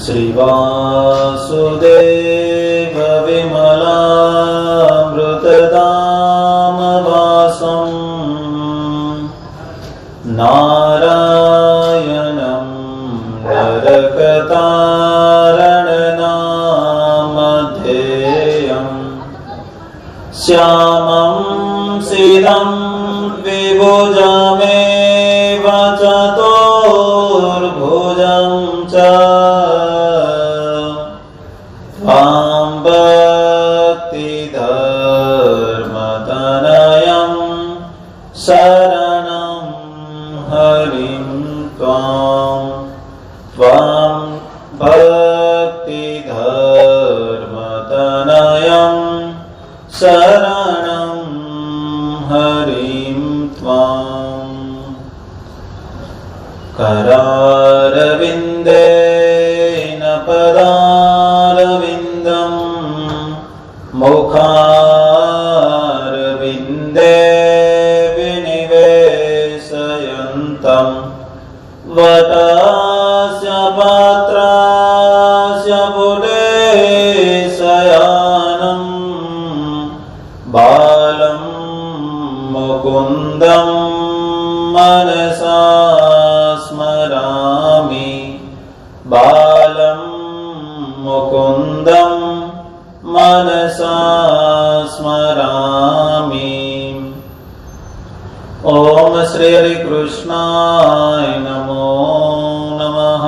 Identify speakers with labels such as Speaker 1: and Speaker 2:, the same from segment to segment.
Speaker 1: श्रीवासुदेव विमलामृतदामवासं नारायणं नरकतारणनामधेयम् श्यामं सीदं विभुजमेव चतुर्भुजं च त्वां भक्तिधर्मतनयं शरणं हरिं त्वां भक्तिधर्मतनयं शरणं हरिं त्वां करारविन्देन पदारविन्दं मुखारविन्दे विनिवेशयन्तं वटस्य पात्रस्य पुलेशयानं बालं मुकुन्दं मनसा स्मरामि बालं मुकुन्दं मनसा स्मरामि। ओम श्री हरि कृष्णाय नमो नमः।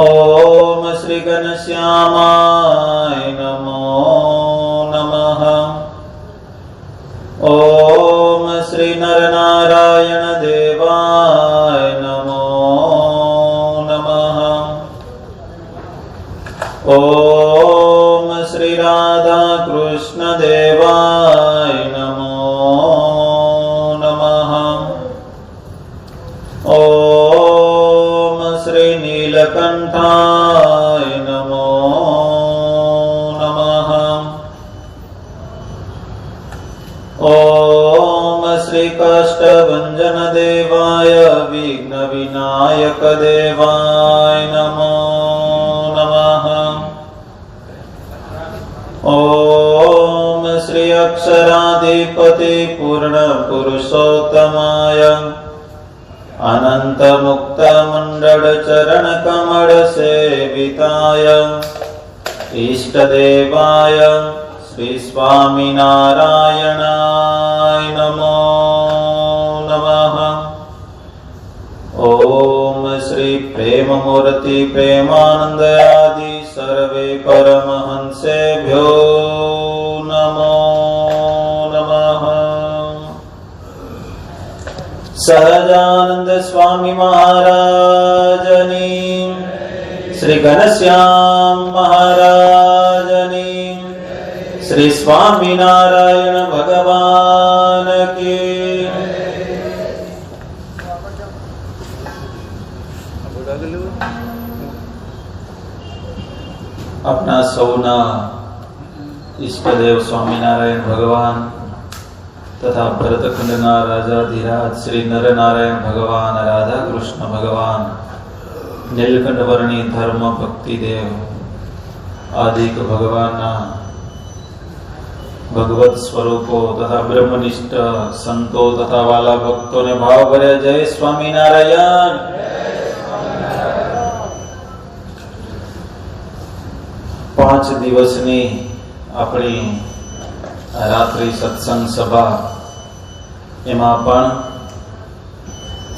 Speaker 1: ओम श्री घनश्यामाय नमो नमः। ओम श्री नरनारायण देवाय नमो नमः। ओम श्री राधा कृष्ण देवाय नमो नमः। ओम श्री नीलकंठाय नमो नमः। ओम श्री काष्ठभंजन देवाय विघ्न विनायक देवाय नमो नमः। ओम श्री अक्षराधिपति पूर्ण पुरुषोत्तमाय अनंत मुक्त मंडल चरण कमल सेविताय इष्ट देवाय श्री स्वामी नारायणाय नमो नमः। ओम श्री प्रेम मूर्ति प्रेमानंद आदि सर्वे परमहंसेभ्यो नमो नमः। सहजानंद स्वामी महाराजनी, श्री घनश्याम महाराजनी, श्री स्वामी नारायण भगवान की। अपना सौना इष्टदेव स्वामीनारायण भगवान तथा भरतखंडना राजाधिराज श्री नरनारायण भगवान राधा कृष्ण भगवान નીલકંઠ વર્ણી ધર્મ ભક્તિ દેવ આદિક ભગવાનના ભગવત સ્વરૂપો તથા બ્રહ્મનિષ્ઠ સંતો તથા વાલા ભક્તોને ભાવ ભરે જય સ્વામિનારાયણ। 5 દિવસની આપણી રાત્રિ સત્સંગ સભા, એમાં પણ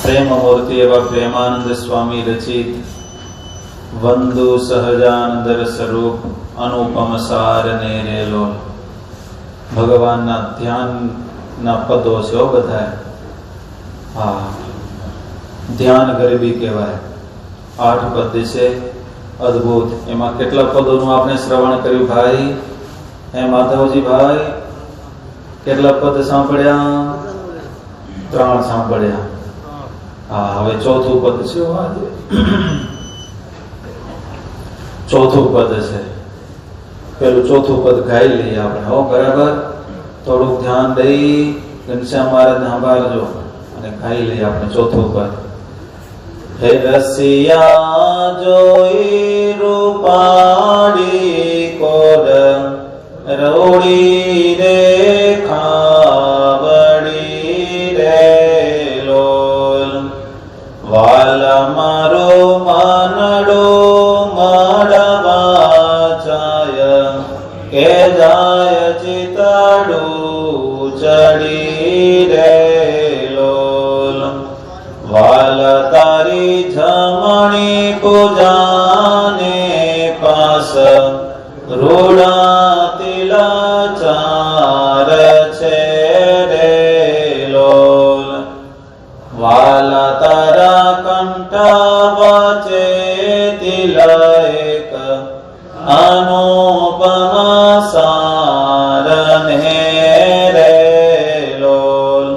Speaker 1: प्रेम मूर्ति एवं प्रेमानंद स्वामी रचित वंदु सहजानंद स्वरूप अनुपम सार नेरेलो भगवान ना ध्यान ना पदो छो बधाय। हाँ, ध्यान गरीबी कहवाय। 8 पद से अद्भुत एमा केटला पदों आपने श्रवण कर्यु भाई? हे माधवजी भाई, केटला पद सांभळ्या? 3 सांभळ्या। हाँ, हवे चौथुं पद छे। चौथुं पद छे। पेलुं चौथुं पद गाई लईए आपणे। हो बराबर, थोड़ुं ध्यान दई घनश्याम महाराज ने सांभळजो अने गाई लईए आपणे चौथुं पद। हे रसिया जोई મનડો મળવા જાય કે જાય ચિતડું ચડી રે લોલ વાલ તારી જમણી પૂજાને પાસ રૂડા તિલા ચાર છે રે લોલ વાલા તારા કંઠ વચે તિલા એક અનુપમા સાર ને રે લોલ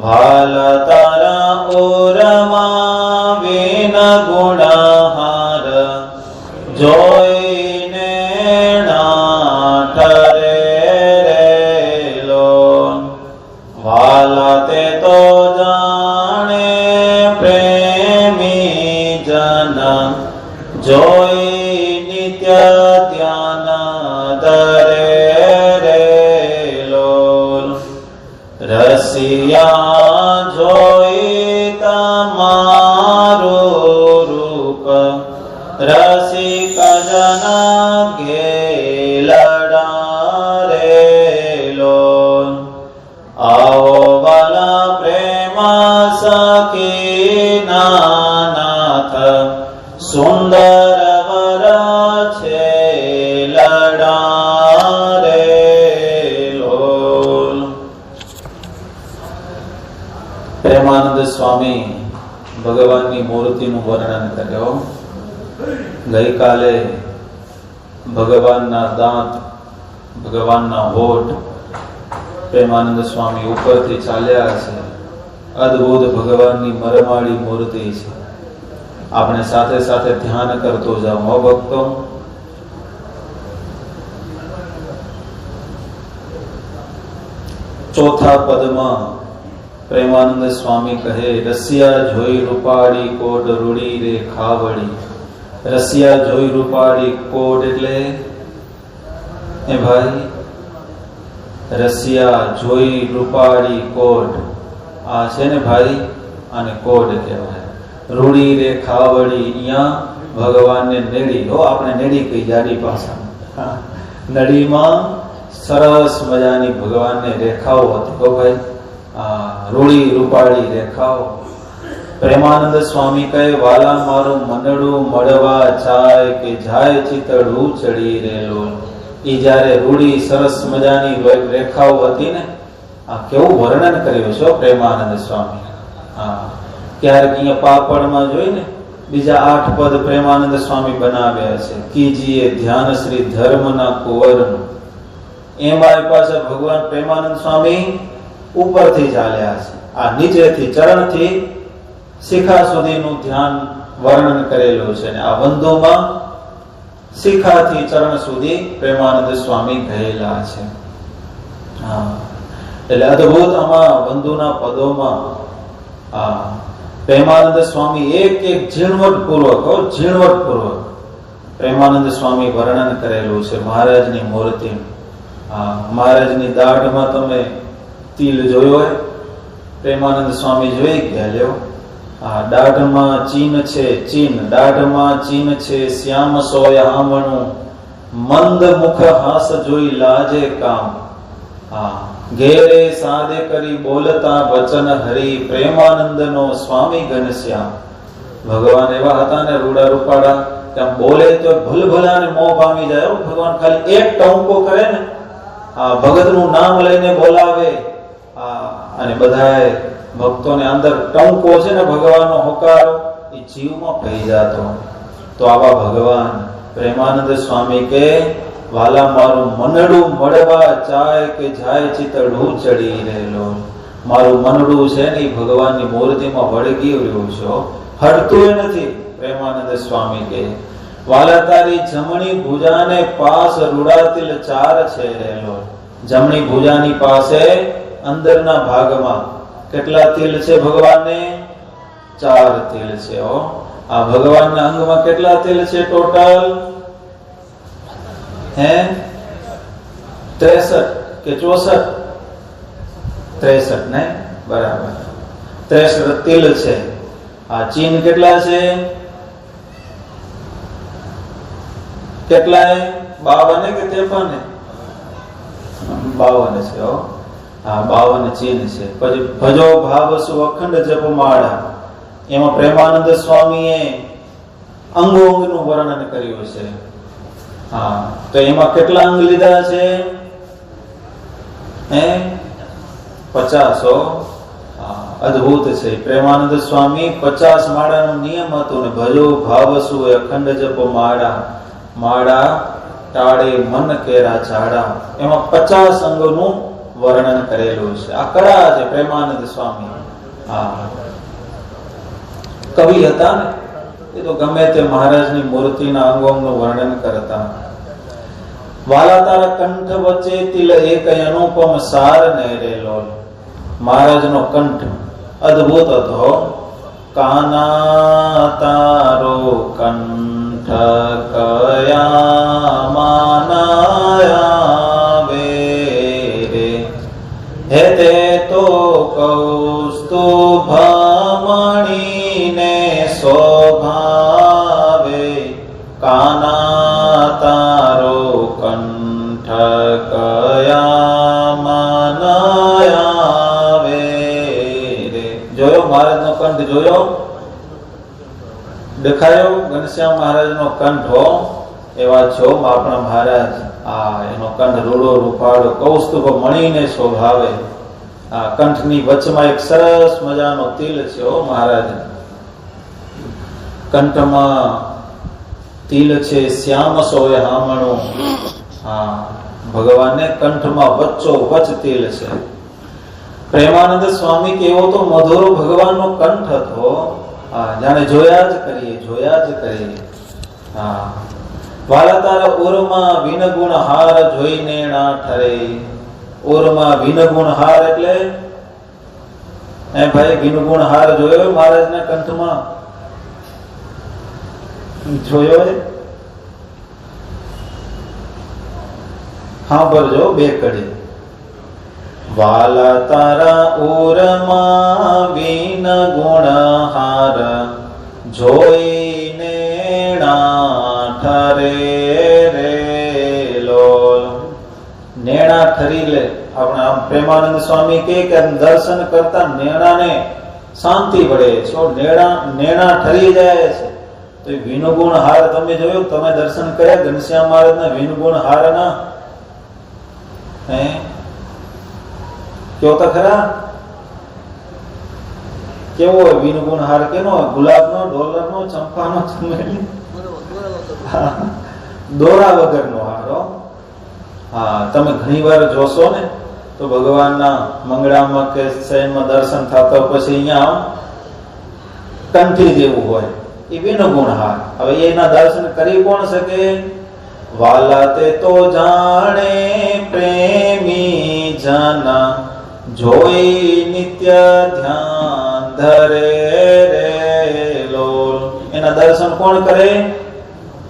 Speaker 1: વાલા તારા ઓરમાં વિન ગુણહાર જોઈને નાઠરે રે લોલ વાલા તે તો જાણે પ્રેમી જન જોઈ નિત્ય ધ્યાન ધરે રે લોલ રસિયા જોઈ તમારું રૂપ રસિક જન ઘેલડા રે લોલ આવો વાલા પ્રેમ સખી નાથ સુંદર વર છે લડા રે લોલ. પ્રેમાનંદ સ્વામી ભગવાનની મૂર્તિનું વર્ણન કર્યો. ગઈકાલે ભગવાનના દાંત, ભગવાનના હોઠ પ્રેમાનંદ સ્વામી ઉપરથી ચાલ્યા છે. અદ્ભુત ભગવાનની મરમાળી મૂર્તિ છે. આપણે સાથે સાથે ધ્યાન કરતો જાઓ હો ભક્તો. ચોથા પદમાં પ્રેમાનંદ સ્વામી કહે, રસિયા જોઈ રૂપાળી કોટ રૂડી રે ખાવડી. રસિયા જોઈ રૂપાળી કોટ એટલે એ ભાઈ રસિયા જોઈ રૂપાળી કોટ આ છે ને ભાઈ, આને કોટ કહેવાય. રૂડી રે ખાવડી, અહીંયા ભગવાનને નેડી. હો આપણે નેડી કઈ જાડી ભાષામાં. નડીમાં સરસ મજાની ભગવાનને રેખાઓ હતી. હો ભાઈ રૂડી રૂપાળી રેખાઓ. પ્રેમાનંદ સ્વામી કહે, વાલા મારું મનડું મળવા જાય કે જાય ચિતડું ચડી રેલો. એ જયારે રૂડી સરસ મજાની રેખાઓ હતી ને, આ કેવું વર્ણન કર્યું છે પ્રેમાનંદ સ્વામી. ક્યારેક અહીંયા પાપડમાં જોઈને બીજા 8 પદ પ્રેમાનંદ સ્વામી બનાવ્યા છે. કીજીએ ધ્યાન શ્રી ધર્મના કુંવરનું. એમાં પાછા ભગવાન પ્રેમાનંદ સ્વામી ઉપરથી ચાલ્યા છે. આ નીચેથી ચરણથી શિખા સુધીનું ધ્યાન વર્ણન કરેલું છે. આ વંદોમાં શિખાથી ચરણ સુધી પ્રેમાનંદ સ્વામી ગયેલા છે. એટલે અદ્ભુત આમાં વંદુના પદોમાં પ્રેમાનંદ સ્વામી એક ઝીણવટ પૂર્વક પ્રેમાનંદ સ્વામી વર્ણન કરેલું છે મહારાજની મૂર્તિ. મહારાજની દાઢમાં તમે તિલ જોયો હોય, પ્રેમાનંદ સ્વામી જોઈ ગયા લ્યો. દાઢમાં ચીન છે, દાઢમાં ચીન છે, શ્યામ સોય આમણું, મંદ મુખ હાસ જોઈ લાજે કામ. ઘેરે સાદે કરી બોલતા વચન હરી, પ્રેમાનંદનો સ્વામી ઘનશ્યામ. ભગવાન એવા હતા ને રૂડા રૂપાડા, ત્યાં બોલે તો ભલભલાને મોહ પામી જાય. ભગવાન ખાલી એક ટહુકો કરે ને, ભગતનું નામ લઈને બોલાવે, અને બધાએ ભક્તોને અંદર ટંકો છે ને ભગવાનનો હોકારો એ જીવમાં પડી જતો. તો આવા ભગવાન પ્રેમાનંદ સ્વામી કે, વાલા મારું મનડું મળવા જાય કે જાય ચિતડું ચડી રહેલો. મારું મનડું છે ને એ ભગવાનની મૂર્તિમાં વળગી રહ્યું છે, હટતું નથી. પ્રેમાનંદ સ્વામી કે, વાલા તારી જમણી ભુજાને પાસ રૂડાતિલ 4 છે રહેલો. જમણી ભુજાની પાસે અંદરના ભાગમાં કેટલા તિલ છે ભગવાનને? 4 તિલ છે. આ ભગવાનના અંગમાં કેટલા તિલ છે ટોટલ? 63 કે 64? 63 ને બરાબર, 63 તિલ છે. આ ચિહ્ન કેટલા છે? કેટલાય 52 કે 53? 52 છે હો. હા, 52 ચીન છે. પછી ભજો ભાવસુ અખંડ જપમાળા, એમાં પ્રેમાનંદ સ્વામીએ અંગો અંગનું વર્ણન કર્યું છે. હા, તો એમાં કેટલા અંગ લીધા છે? 50. અદભુત છે. પ્રેમાનંદ સ્વામી 50 માળાનો નિયમ હતો ને ભજો ભાવસુ અખંડ જપ માળા, માળા ટાળે મન કેરા ઝાડા, એમાં 50 અંગોનું વર્ણન કરેલું છે. આ કળા છે પ્રેમાનંદ સ્વામી. હા, કવિ હતા ને, એ તો ગમે તે મહારાજની મૂર્તિના અંગોનું વર્ણન કરતા. વાલા તારા કંઠ વચ્ચે તિલ એક અનુપમ સાર ને રેલો. મહારાજનો કંઠ અદ્ભુત હતો. કાના તારો કંઠ કયા માનાયા વે રે, હે તે તો કૌસ્તુભમણીને શોભાવે. કાના તારો કંઠ કયા માનાયા વે રે. જોયો મહારાજનો કંઠ? જોયો? દેખાયો? ઘનશ્યામ મહારાજનો કંઠ હો. એવા છો આપણા મહારાજ. એનો કંઠ રૂડો રૂપાળો કૌસ્તુભ મણીને શોભાવે. કંઠની વચમાં એક સરસ મજાનો તિલ છે હો મહારાજ. કંઠમાં તિલ છે, શ્યામ સોય હામણું. ભગવાનને કંઠમાં વચ્ચો વચ તિલ છે. પ્રેમાનંદ સ્વામી કેવો તો મધુરો ભગવાનનો કંઠ હતો. જાણે જોયા જ કરીએ, જોયા જ કરીએ. વાલા તારા ઉરમાં વિનગુણ હાર જોઈને ના ઠરે. ઉરમાં વિનગુણ હાર એટલે ભાઈ વિનગુણ હાર જોયો મહારાજના કંઠમાં? જોયો? હા, બોલજો બે કડી. વાલા તારા ઉરમાં વિનગુણ હાર જોઈને ના ઠરે રે લોલ. નેણા ઠરી લે. આપણે આમ પ્રેમાનંદ સ્વામી કે દર્શન કરતા નેણાને શાંતિ પડે છે. નેણા ઠરી જાય છે. તો વિનુગુણ હાર તમે જોયું? તમે દર્શન કર્યા ઘનશ્યામ મહારાજના વિનુગુણ હારના? કયો તો ખરા, કેવો હોય વિનુગુણ હાર? કેનો હોય? ગુલાબનો, ડોલરનો, ચંપાનો, ચમેલી? દોરા વગરનો હાર. તમે ઘણી વાર જોશો ને તો ભગવાનના મંગળામાં કે શયનમાં દર્શન થતા પછી અહીંયા કંઠી જેવું હોય, એ વિનુગુણ હાર. હવે એના દર્શન કરી કોણ શકે? વાલા તે તો જાણે પ્રેમી જન, જોઈ નિત્ય ધ્યાન ધરે રે લોલ. એના દર્શન કોણ કરે?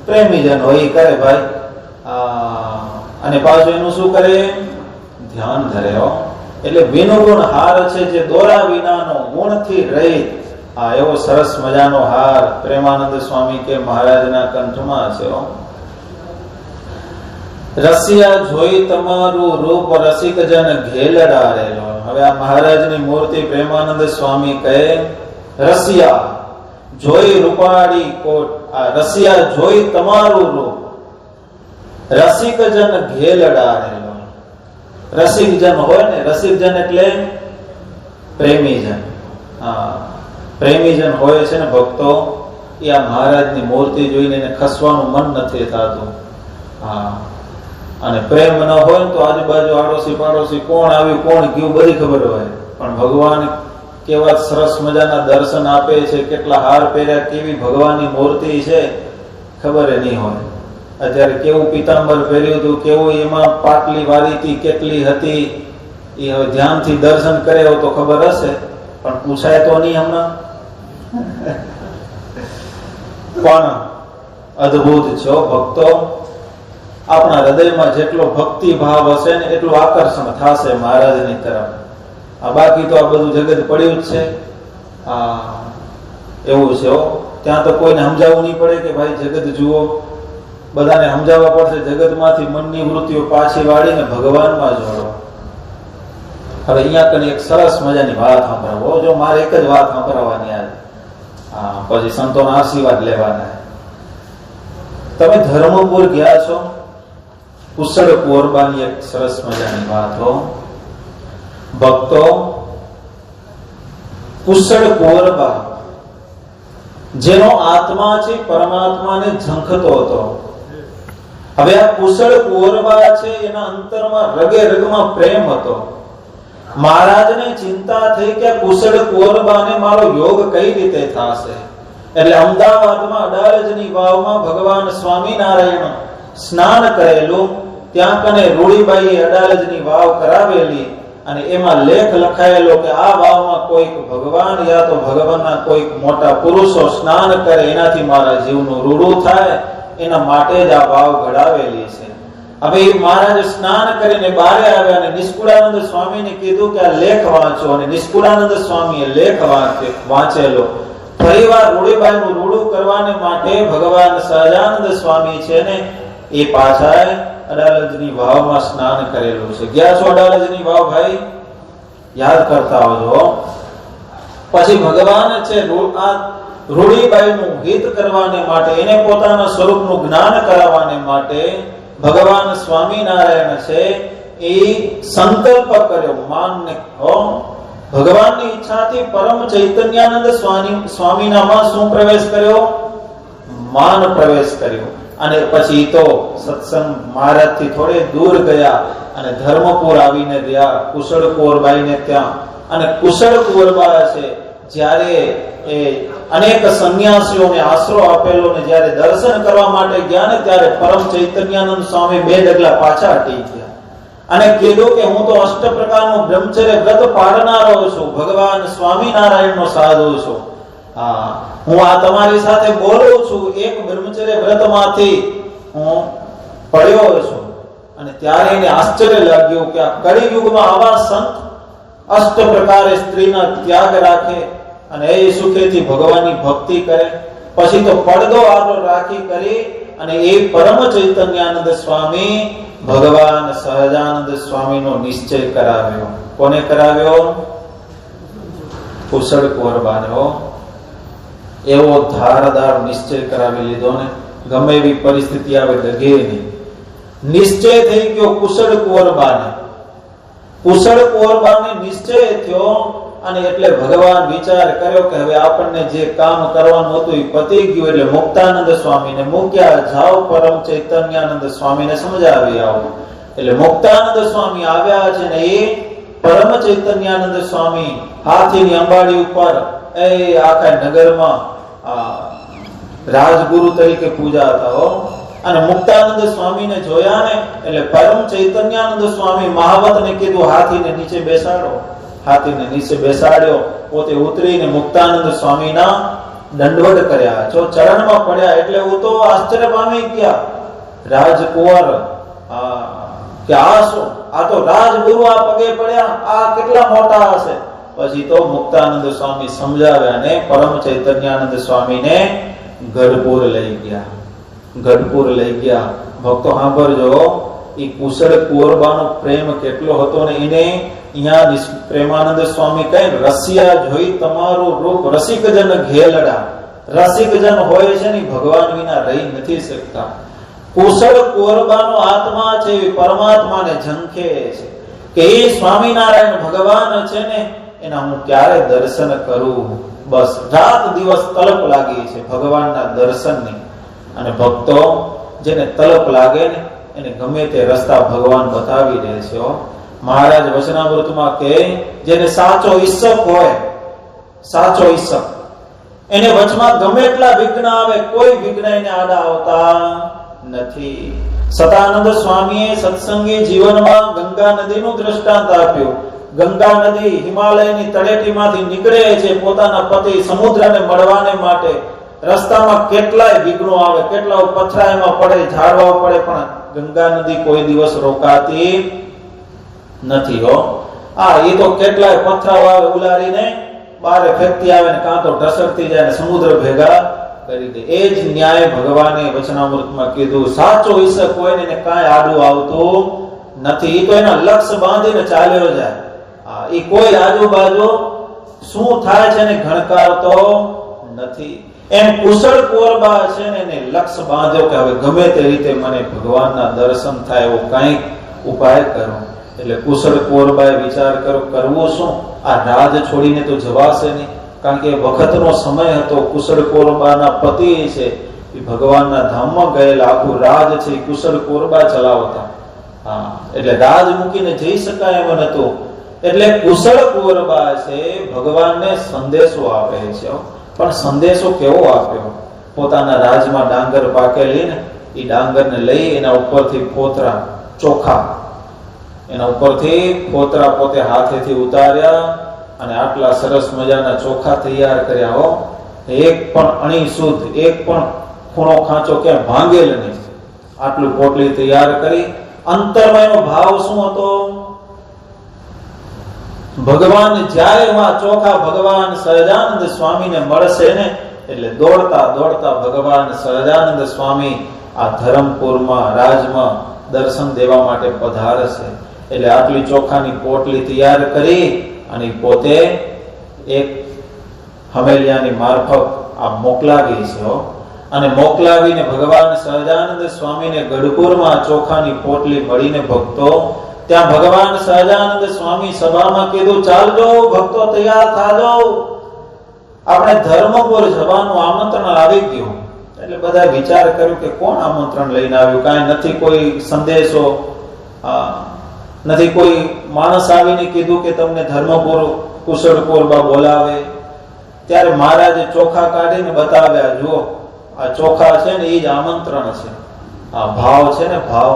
Speaker 1: પ્રેમી જન હોય કરે ભાઈ. અને પાછું એનું શું કરે? ધ્યાન ધરે. એટલે વિનુગુણ હાર છે, જે દોરા વિનાનો, ગુણથી રહિત. એવો સરસ મજાનો હાર પ્રેમાનંદ સ્વામી કે મહારાજના કંઠમાં છે. રસિયા જોઈ તમારું રૂપ રસિક જન ઘેલડા રેલો. હવે આ મહારાજની મૂર્તિ પ્રેમાનંદ સ્વામી કહે રસિયા જોઈ રૂપાળી કોટ. રસિયા જોઈ તમારું રૂપ રસિક જન ઘેલડા રેલો. રસિક જન હોય ને, રસિક જન એટલે પ્રેમી જન. પ્રેમી જન હોય છે ને ભક્તો, એ આ મહારાજની મૂર્તિ જોઈને એને ખસવાનું મન નથી થતું. અને પ્રેમ ન હોય તો આજુબાજુ આડોશી પાડોશી કોણ આવ્યું કોણ ગયું બધી ખબર હોય. પણ ભગવાન કેવા સરસ મજાના દર્શન આપે છે, કેટલા હાર પહેર્યા, કેવી ભગવાનની મૂર્તિ છે ખબર નહીં હોય. અત્યારે કેવું પિતાંબર પહેર્યું હતું, કેવું એમાં પાટલી વાળી હતી, કેટલી હતી, એ હવે ધ્યાનથી દર્શન કરે તો ખબર હશે, પણ પૂછાય તો નહીં હમણાં. પણ અદ્ભુત છો ભક્તો. આપણા હૃદયમાં જેટલો ભક્તિ ભાવ હશે ને એટલું આકર્ષણ થશે મહારાજની તરફ. બાકી તો આ બધું જગત પડ્યું જ છે. એવું છે. ત્યાં તો કોઈને સમજાવવું નહીં પડે કે ભાઈ જગત જુઓ. બધાને સમજાવવા પડશે, જગતમાંથી મનની વૃત્તિઓ પાછી વાળીને ભગવાનમાં જોડો. હવે અહીંયા કને એક સરસ મજાની વાત સાંભળવો. જો મારે એક જ વાત સાંભળવાની આજે, પછી સંતોના આશીર્વાદ લેવાના. તમે ધર્મપુર ગયા છો? કુશળ કુંવરબાની એક સરસ મજાની વાત હો ભક્તો. કુશળ કુંવરબા જેનો આત્મા છે પરમાત્માને ઝંખતો હતો. હવે આ કુશળ કુંવરબા છે, એના અંતરમાં રગે રગમાં પ્રેમ હતો. મહારાજને ચિંતા થઈ કે કુશળ કુંવરબાને મારો યોગ કઈ રીતે થશે. એટલે અમદાવાદમાં અડાલજની વાવમાં ભગવાન સ્વામિનારાયણ સ્નાન કરેલું. ત્યાં કને રૂડીબાઈએ અડાલજની વાવ કરાવેલી અને એમાં લેખ લખાયેલો કે આ વાવમાં કોઈક ભગવાન યા તો ભગવાનના કોઈક મોટા પુરુષો સ્નાન કરે, એનાથી મારા જીવનું રૂડું થાય, એના માટે જ આ વાવ ઘડાવેલી છે. હવે મહારાજ સ્નાન કરીને બહાર આવ્યા અને નિષ્કુળાનંદ સ્વામીને કીધું કે આ લેખ વાંચો. અને નિષ્કુળાનંદ સ્વામીએ લેખ વાંચેલો. ફરીવાર રૂડીબાઈનું રૂડું કરવાને માટે ભગવાન સહજાનંદ સ્વામી છે ને એ પાછા અડાલજની વાવમાં સ્નાન કરેલું છે. ગયા છો અડાલજની વાવ ભાઈ? યાદ કરતા આવજો. પછી ભગવાન છે આ રૂડીબાઈનું હિત કરવાને માટે, એને પોતાના સ્વરૂપનું જ્ઞાન કરાવવાને માટે ભગવાન સ્વામિનારાયણ છે એ સંકલ્પ કર્યો. માનને ભગવાનની ઈચ્છાથી પરમ ચૈતન્યાનંદ સ્વામીનામાં શું પ્રવેશ કર્યો? માન પ્રવેશ કર્યો. અને પછી તો સત્સંગ મહારાજથી થોડે દૂર ગયા અને ધર્મપુર આવીને રહ્યા કુશળ કુંવરબાઈને ત્યાં. અને કુશળ કુંવરબા છે જ્યારે એ અનેક સંન્યાસીઓને આશરો આપેલો ને જ્યારે દર્શન કરવા માટે ગયા ને ત્યારે પરમ ચૈતન્યાનંદ સ્વામી 2 ડગલા પાછા હટી ગયા અને કીધું કે હું તો અષ્ટ પ્રકારનું બ્રહ્મચર્ય વ્રત પાળનારો છું, ભગવાન સ્વામિનારાયણનો સાધુ છું. હું આ તમારી સાથે બોલું છું, એક બ્રહ્મચર્ય વ્રતમાંથી હું પડ્યો છું. અને ત્યારે એને આશ્ચર્ય લાગ્યું કે આ કળિયુગમાં આવા સંત અષ્ટ પ્રકારે સ્ત્રીના ત્યાગ રાખે અને એ સુખેથી ભગવાનની ભક્તિ કરે. પછી તો પડદો આરો રાખી કરી અને એ પરમ ચૈતન્યાનંદ સ્વામી ભગવાન સહજાનંદ સ્વામીનો નિશ્ચય કરાવ્યો. કોને કરાવ્યો? કુશળ કુંવરબાને. એવો ધારદાર નિશ્ચય કરાવી લીધો ને, ગમે એવી પરિસ્થિતિ આવે ડગે નહીં. નિશ્ચય થઈ ગયો કુશળ કુંવરબાને. કુશળ કુંવરબાને નિશ્ચય થયો અને એટલે ભગવાન વિચાર કર્યો કે હવે આપણને જે કામ કરવાનું હતું એ પતી ગયું. એટલે મુક્તાનંદ સ્વામીને મૂક્યા, જાઓ પરમ ચૈતન્યાનંદ સ્વામીને સમજાવી આવો. એટલે મુક્તાનંદ સ્વામી આવ્યા છે ને એ પરમ ચૈતન્યાનંદ સ્વામી હાથીની અંબાડી ઉપર એ આખા નગરમાં રાજગુરુ તરીકે પૂજાતા હો. અને મુક્તાનંદ સ્વામીને જોયા ને એટલે પરમ ચૈતન્યાનંદ સ્વામી મહાવતને કીધું હાથીને નીચે બેસાડો. હાથીને નીચે બેસાડ્યો, પોતે ઉતરીને મુક્તાનંદ સ્વામીના દંડવત કર્યા, જો ચરણમાં પડ્યા. એટલે હું તો આશ્ચર્ય પામી ગયા રાજકુંવર કે આ શું, આ તો રાજગુરુ આ પગે પડ્યા, આ કેટલા મોટા હશે. પછી તો મુક્તાનંદ સ્વામી સમજાવ્યા ને પરમ ચૈતન્યાનંદ સ્વામીને ગઢપુર લઈ ગયા. ગઢપુર લઈ ગયા. ભક્તો સાંભળજો, એ કુશળ કુંવરબાનો પ્રેમ કેટલો હતો ને એને અહીંયા પ્રેમાનંદ સ્વામી કહે રસિયા જોઈ તમારું રૂપ રસિકજન ઘેલડા. રસિકજન હોય છે ને ભગવાન વિના રહી નથી શકતા. કુશળ કુંવરબાનો આત્મા છે એ પરમાત્માને ઝંખે છે કે એ સ્વામિનારાયણ ભગવાન છે ને એના હું ક્યારે દર્શન કરું. બસ રાત દિવસ તલપ લાગી છે ભગવાનના દર્શનની. અને ભક્તો જેને તલપ લાગે ને એને ગમે તે રસ્તા ભગવાન બતાવી દે છે. મહારાજ વચનામૃતમાં કહે જેને સાચો ઈચ્છક હોય, સાચો ઈચ્છક એને વચમાં ગમે એટલા વિઘ્ન આવે કોઈ વિઘ્ન એને આડા આવતા નથી. સતાનંદ સ્વામીએ સત્સંગી જીવનમાં ગંગા નદીનું દ્રષ્ટાંત આપ્યું. ગંગા નદી હિમાલયની તળેટીમાંથી નીકળે છે પોતાના પતિ સમુદ્રને મળવાને માટે. રસ્તામાં કેટલાય વિઘ્નો આવે, કેટલા પથરાયમાં પડે, ઝાડવા પડે, પણ ગંગા નદી કોઈ દિવસ રોકાતી નથી. એ તો કેટલાય પથરાવ આવે ઉલારીને બારે ફેંકતી આવે ને કાં તો ઢસડતી જાય ને સમુદ્ર ભેગા કરી દે. એ જ ન્યાય ભગવાને વચનામૃતમાં કીધું. સાચો ઈશ્વર કોઈને એને કાંઈ આડું આવતું નથી. એ તો એના લક્ષ્ય બાંધીને ચાલ્યો જાય. એ કોઈ આજુબાજુ શું થાય છે ને ગણકારતો નથી. એમ કુશળ કુંવરબા છે ને એને લક્ષ્ય બાંધ્યો કે હવે ગમે તે રીતે મને ભગવાનના દર્શન થાય એવો કંઈક ઉપાય કરો. એટલે કુશળ કુંવરબાએ વિચાર કર્યો, કરવું શું? આ રાજ છોડીને તો જવાશે નહીં, કારણ કે વખતનો સમય હતો. કુશળ કુંવરબાના પતિ છે એ ભગવાનના ધામમાં ગયેલા, આખું રાજ છે એ કુશળ કુંવરબા ચલાવતા. એટલે રાજ મૂકીને જઈ શકાય એમ નતું. એટલે કુશળ કુંવરબા છે ભગવાનને સંદેશો આપે છે. પણ સંદેશો કેવો આપ્યો? પોતાના રાજમાં ડાંગર પાકેલી ને એ ડાંગરને લઈ એના ઉપરથી ફોતરા, ચોખા, એના ઉપરથી ફોતરા પોતે હાથેથી ઉતાર્યા અને આટલા સરસ મજાના ચોખા તૈયાર કર્યા. હો, એક પણ અણી શુદ્ધ, એક પણ ખૂણો ખાંચો ક્યાં ભાંગેલ નહીં. આટલું પોટલી તૈયાર કરી. અંતરમાં એનો ભાવ શું હતો? ભગવાન જ્યારે એમાં ચોખા ભગવાન સહજાનંદ સ્વામીને મળશે ને એટલે દોડતા દોડતા ભગવાન સહજાનંદ સ્વામી આ ધરમપુરમાં રાજમાં દર્શન દેવા માટે પધારશે. એટલે આટલી ચોખાની પોટલી તૈયાર કરી અને પોતે એક હમેલિયાની મારફત આ મોકલાવી છે. અને મોકલાવીને ભગવાન સહજાનંદ સ્વામીને ગઢપુરમાં ચોખાની પોટલી મળીને ભક્તો ત્યાં ભગવાન સહજાનંદ સ્વામી સભામાં કીધું, ચાલજો ભક્તો, તૈયાર થાજો, આપણે ધર્મપુર જવાનું આમંત્રણ આવી ગયું. એટલે બધા વિચાર કર્યો કે કોણ આમંત્રણ લઈને આવ્યું? કાંઈ નથી, કોઈ સંદેશો નથી, કોઈ માણસ આવીને કીધું કે તમને ધર્મપુર કુશળ કુંવરબા બોલાવે. ત્યારે મહારાજે ચોખા કાઢીને બતાવ્યા, જુઓ આ ચોખા છે ને એ જ આમંત્રણ છે. આ ભાવ છે ને, ભાવ.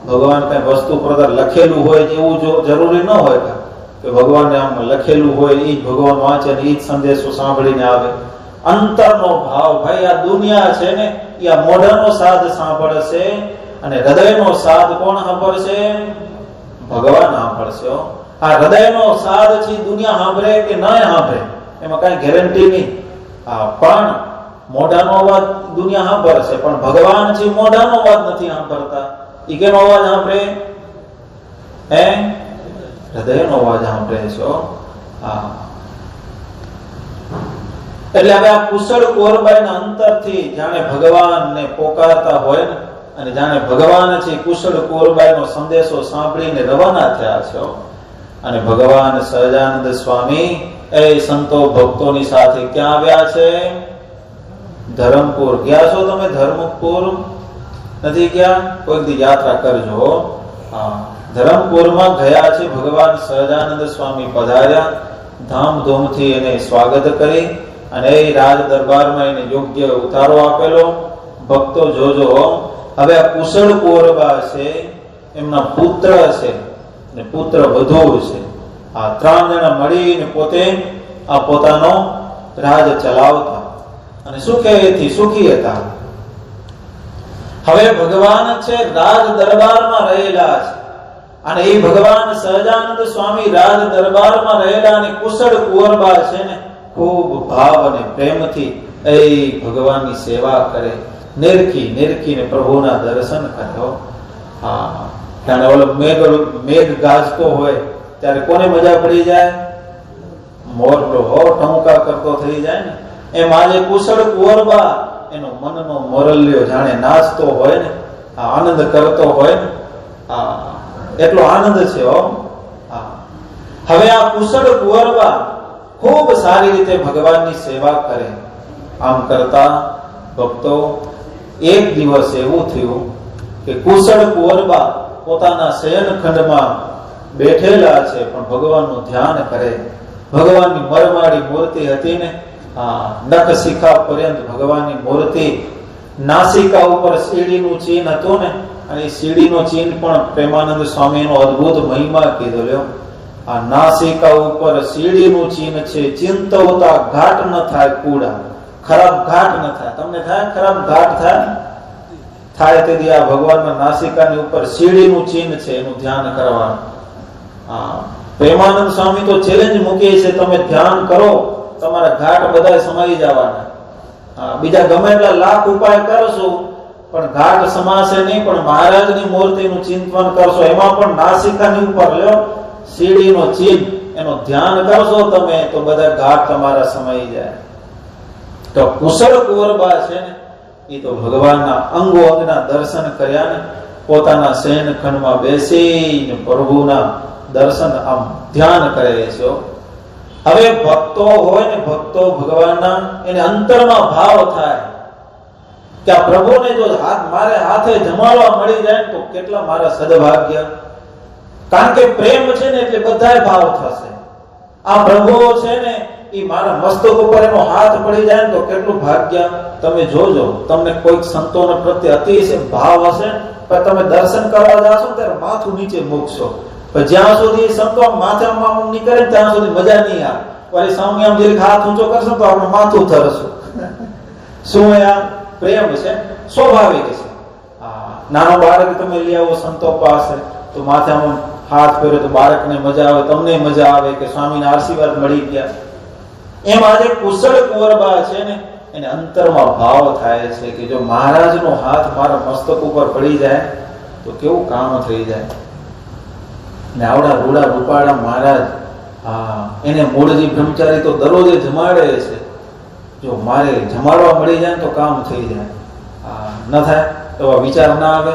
Speaker 1: ભગવાન કઈ વસ્તુ પર લખેલું હોય એવું જરૂરી ન હોય કે ભગવાનને આમ લખેલું હોય એ જ ભગવાન વાંચે ને એ જ સંદેશો સાંભળીને આવે. અંતરનો ભાવ. ભાઈ આ દુનિયા છે ને એ આ મોઢાનો સાદ સાંભળશે અને હૃદયનો સાદ કોણ સાંભળશે? ભગવાન સાંભળશે. આ હૃદયનો સાદ છે દુનિયા સાંભળે કે ન સાંભળે એમાં કઈ ગેરંટી નહીં. પણ મોઢાનો અવાજ દુનિયા સાંભળશે, પણ ભગવાન છે મોઢાનો અવાજ નથી સાંભળતા. ઈ કેનો અવાજ સાંભળે? હૃદયનો અવાજ સાંભળે છે. એટલે હવે આ કુશળ કુંવરબાઈના અંતરથી જાણે ભગવાનને પોકારતા હોય ને, અને જાણે ભગવાન છે કુશળ કુંવરબાઈનો સંદેશો સાંભળીને રવાના થયા છે. અને ભગવાન સહજાનંદ સ્વામી એ સંતો ભક્તોની સાથે ક્યાં આવ્યા છે? ધરમપુર. ગયા છો તમે ધર્મપુર? નથી ગયા? કોઈ દી યાત્રા કરજો. ધરમપુરમાં ગયા છે. ભગવાન સહજાનંદ સ્વામી પધાર્યા. ધામધૂમથી એને સ્વાગત કરી અને એ રાજ દરબારમાં એને યોગ્ય ઉતારો આપેલો. ભક્તો જોજો, હવે આ કુશળ કુંવરબા છે એમના પુત્ર છે અને પુત્ર વધુ છે. આ 3 જણા મળીને પોતે આ પોતાનો રાજ ચલાવતા અને સુખેથી સુખી હતા. હવે ભગવાન છે રાજ દરબારમાં રહેલા છે અને એ ભગવાન સહજાનંદ સ્વામી રાજ દરબારમાં રહેલા અને કુશળ કુંવરબા છે ને ખૂબ ભાવ અને પ્રેમથી એ ભગવાનની સેવા કરે. નિરખીને પ્રભુના દર્શન કર્યો. જાણે ઓલો મેઘ ગાજતો હોય ત્યારે કોને મજા પડી જાય? મોરલો ટહુકા કરતો થઈ જાય ને એમ આજે કુશળ કુંવરબા એનો મનનો મોરલ્યો જાણે નાચતો હોય ને, આનંદ કરતો હોય ને, એટલો આનંદ છે. હવે આ કુશળ કુંવરબા ખૂબ સારી રીતે ભગવાનની સેવા કરે. આમ કરતા ભક્તો એક દિવસ એવું થયું કે કુશળ કુંવરબા પોતાના શયનખંડમાં બેઠેલા છે પણ ભગવાનનું ધ્યાન કરે. ભગવાનની મરમાડી મૂર્તિ હતી ને, નખ શિખા પર્યંત ભગવાનની મૂર્તિ. નાસિકા ઉપર સીડીનું ચિહ્ન હતું ને, અને એ સીડીનો ચિહ્ન પણ પ્રેમાનંદ સ્વામીનો અદ્ભુત મહિમા કીધો લ્યો. આ નાસિકા ઉપર સીડીનું ચિહ્ન છે. ચિંતવતા ઘાટ ન થાય કુડા, ખરાબ ઘાટ ન થાય. તમને થાય ખરાબ ઘાટ થાય તેથી આ ભગવાનના નાસિકાની ઉપર સીડીનું ચિહ્ન છે, એનું ધ્યાન કરવાનું. પ્રેમાનંદ સ્વામી તો ચેલેન્જ મૂકે છે, તમે ધ્યાન કરો તમારા ઘાટ બધા સમાઈ જવાના. બીજા ગમે એટલા લાખ ઉપાય કરશું પણ ઘાટ સમાશે નહીં, પણ મહારાજની મૂર્તિનું ચિંતન કરશો, એમાં પણ નાસિકાની ઉપર લ્યો સીડીનો ચિહ્ન, એનો ધ્યાન કરશો તમે તો બધા ઘાટ તમારા સમાઈ જાય. તો કુશળ કુંવરબા છે ને એ તો ભગવાનના અંગો અંગના દર્શન કર્યા ને પોતાના શયનખંડમાં બેસીને પ્રભુના દર્શન આમ ધ્યાન કરે છે. હવે ભક્તો હોય ને, ભક્તો ભગવાનના, એને અંતરમાં ભાવ થાય કે આ પ્રભુને જો મારે હાથે જમાડવા મળી જાય તો કેટલા મારા સદભાગ્ય. કારણ કે પ્રેમ છે ને એટલે બધાય ભાવ થશે. આ પ્રભુ છે ને એ મારા મસ્તક ઉપર એનો હાથ પડી જાય ને તો કેટલું ભાગ્ય. તમે જોજો, તમને કોઈક સંતોને પ્રત્યે અતિશય ભાવ હશે પણ તમે દર્શન કરવા જાશો ત્યારે માથું નીચે મૂકશો, પણ જ્યાં સુધી સંતો માથે આમ નહીં કરે ત્યાં સુધી મજા નહીં આવે. વળી સામે આમ જરીક હાથ ઊંચો કરશો તો આપણે માથું થરશું. શું આ પ્રેમ છે, સ્વાભાવિક છે. નાનો બાળક તમે લઈ આવો સંતો પાસે તો માથે આમ હાથ ફેરે તો બાળકને મજા આવે, તમને મજા આવે કે સ્વામીના આશીર્વાદ મળી ગયા. એમ આજે કુશળ કુંવરબા છે ને એને અંતરમાં ભાવ થાય છે કે જો મહારાજનો હાથ મારા મસ્તક ઉપર પડી જાય તો કેવું કામ થઈ જાય. ને આવડા રૂડા રૂપાળા મહારાજ, એને મૂળજી બ્રહ્મચારી તો દરરોજે જમાડે છે. જો મારે જમાડવા મળી જાય તો કામ થઈ જાય. ન થાય એવા વિચાર ના આવે,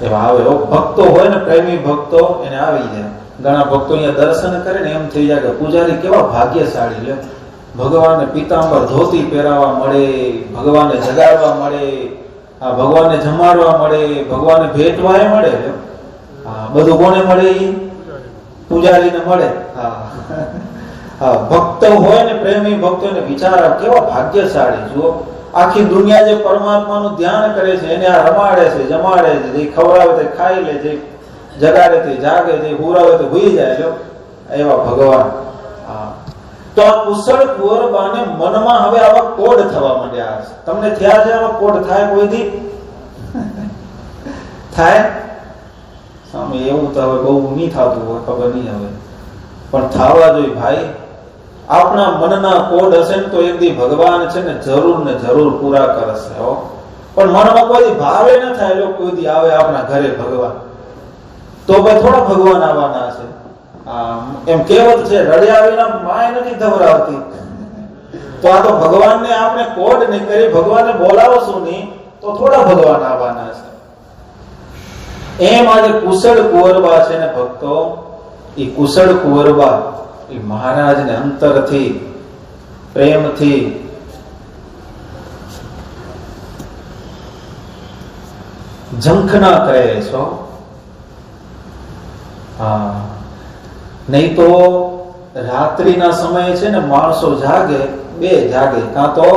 Speaker 1: એવા આવે. ભક્તો હોય ને, પ્રેમી ભક્તો, એને આવી જાય. ઘણા ભક્તો અહીંયા દર્શન કરે ને એમ થઈ જાય કે પૂજારી કેવા ભાગ્યશાળી, લે ભગવાનને પીતાંબર ધોતી પહેરાવા મળે, ભગવાનને જગાડવા મળે, ભગવાનને જમાડવા મળે, ભગવાનને ભેટવાય મળે. બધું કોને મળે? પૂજારીને મળે. ભક્તો હોય ને, પ્રેમી ભક્તો, ને વિચાર કેવા ભાગ્યશાળી. જુઓ, આખી દુનિયા જે પરમાત્માનું ધ્યાન કરે છે એને આ રમાડે છે, જમાડે છે, જે ખવડાવે તે ખાઈ લે, જે જગાડે તે જાગે, જે હુરાવે તે ભૂલી જાય. એવા ભગવાન. તો આ કુશળ કુંવરબાને મનમાં હવે આવા કોડ થવા માંડ્યા છે. તમને થયા છે આવા કોડ? થાય કોઈ દી? થાય? સામે એવું તો હવે બહુ નહીં થતું હોય, ખબર નહીં હવે, પણ થવા જોઈએ ભાઈ. આપણા મનના કોડ હશે ને તો એક દી ભગવાન છે ને જરૂર પૂરા કરશે. પણ મનમાં કોઈ ભાવે ન થાય, કોઈ દી આવે આપણા ઘરે ભગવાન તો ભાઈ થોડા ભગવાન આવવાના છે. એમ કહેવત છે, રડ્યા વિના માય નથી ધવરાવતી. તો આ તો ભગવાનને આપણે કોડ નહીં કરી, ભગવાનને બોલાવશું નહીં તો થોડા ભગવાન આવવાના છે. એમ આજે કુશળ કુંવરબા છે ને ભક્તો, એ કુશળ કુંવરબા એ મહારાજને અંતરથી પ્રેમથી ઝંખના કરે છો. નહીં તો રાત્રિના સમયે છે ને માણસો જાગે, બે જાગે, કાં તો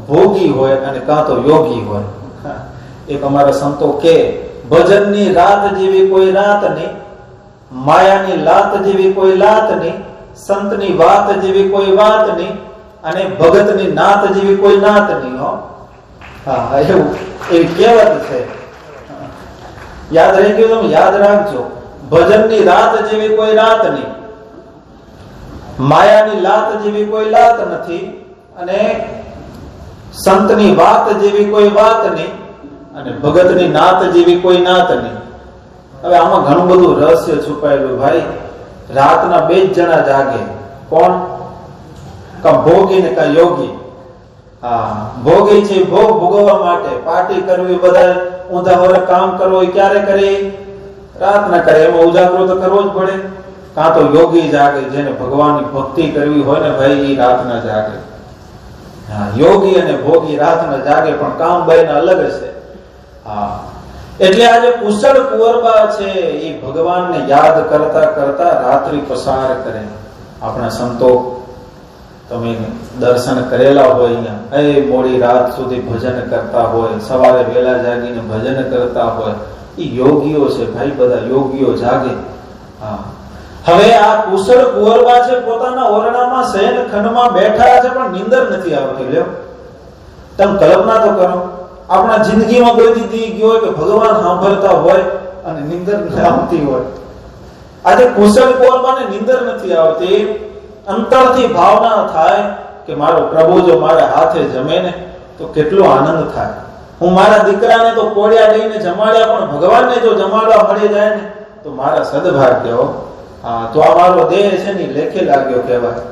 Speaker 1: ભોગી હોય અને કાં તો યોગી હોય. એક અમારા સંતો કે ભજનની રાત જેવી કોઈ રાત નહીં, માયાની લાત જેવી કોઈ લાત નહીં, સંતની વાત જેવી કોઈ વાત નહીં, અને ભગતની નાત જેવી કોઈ નાત નહીં. એવું એવી કહેવત છે. યાદ રહી ગયું? તમે યાદ રાખજો. ભજનની રાત જેવી કોઈ રાત નહીં, માયાની લાત જેવી કોઈ લાત નથી, અને સંતની વાત જેવી કોઈ વાત નહીં, અને ભગતની નાત જેવી કોઈ નાત નહીં. હવે આમાં ઘણું બધું રહસ્ય છુપાયેલું ભાઈ. રાતના બે જ જણા જાગે. કોણ? કા ભોગી ને કા યોગી. ભોગી છે ભોગ ભોગવવા માટે, પાર્ટી કરવી, બધા ઊંધા વર કામ કરવું, ક્યારે કરે? રાતના કરે. એમાં ઉજાગરો તો કરવો જ પડે. કાં તો યોગી જાગે, જેને ભગવાનની ભક્તિ કરવી હોય ને ભાઈ, એ રાતના જાગે. યોગી અને ભોગી રાતના જાગે, પણ કામ બેના અલગ છે. એટલે આજે કુશળ કુંવરબા છે એ ભગવાનને યાદ કરતા કરતા રાત્રિ પસાર કરે. આપણા સંતો તમે દર્શન કરેલા હોય અહીંયા, એ મોડી રાત સુધી ભજન કરતા હોય, સવારે વહેલા જાગીને ભજન કરતા હોય, એ યોગીઓ છે ભાઈ. બધા યોગીઓ જાગે. હવે આ કુશળ કુંવરબા છે પોતાના ઓરડામાં શયનખંડમાં બેઠા છે, પણ નીંદર નથી આવતી. લ્યો, તમે કલ્પના તો કરો, આપણા જિંદગીમાં કોઈ દી ગયો હોય કે ભગવાન સાંભળતા હોય અને નીંદર ન આવતી હોય. આજે કુશળ કુંવરબાને નીંદર નથી આવતી. અંતરથી ભાવના થાય કે મારો પ્રભુ જો મારા હાથે જમે ને તો કેટલો આનંદ થાય. હું મારા દીકરાને તો કોળિયા લઈને જમાડ્યા, પણ ભગવાનને જો જમાડવા મળી જાય ને તો મારા સદભાગ્ય હો. હા, તો આ મારો દેહ છે ને લેખે લાગ્યો કહેવાય.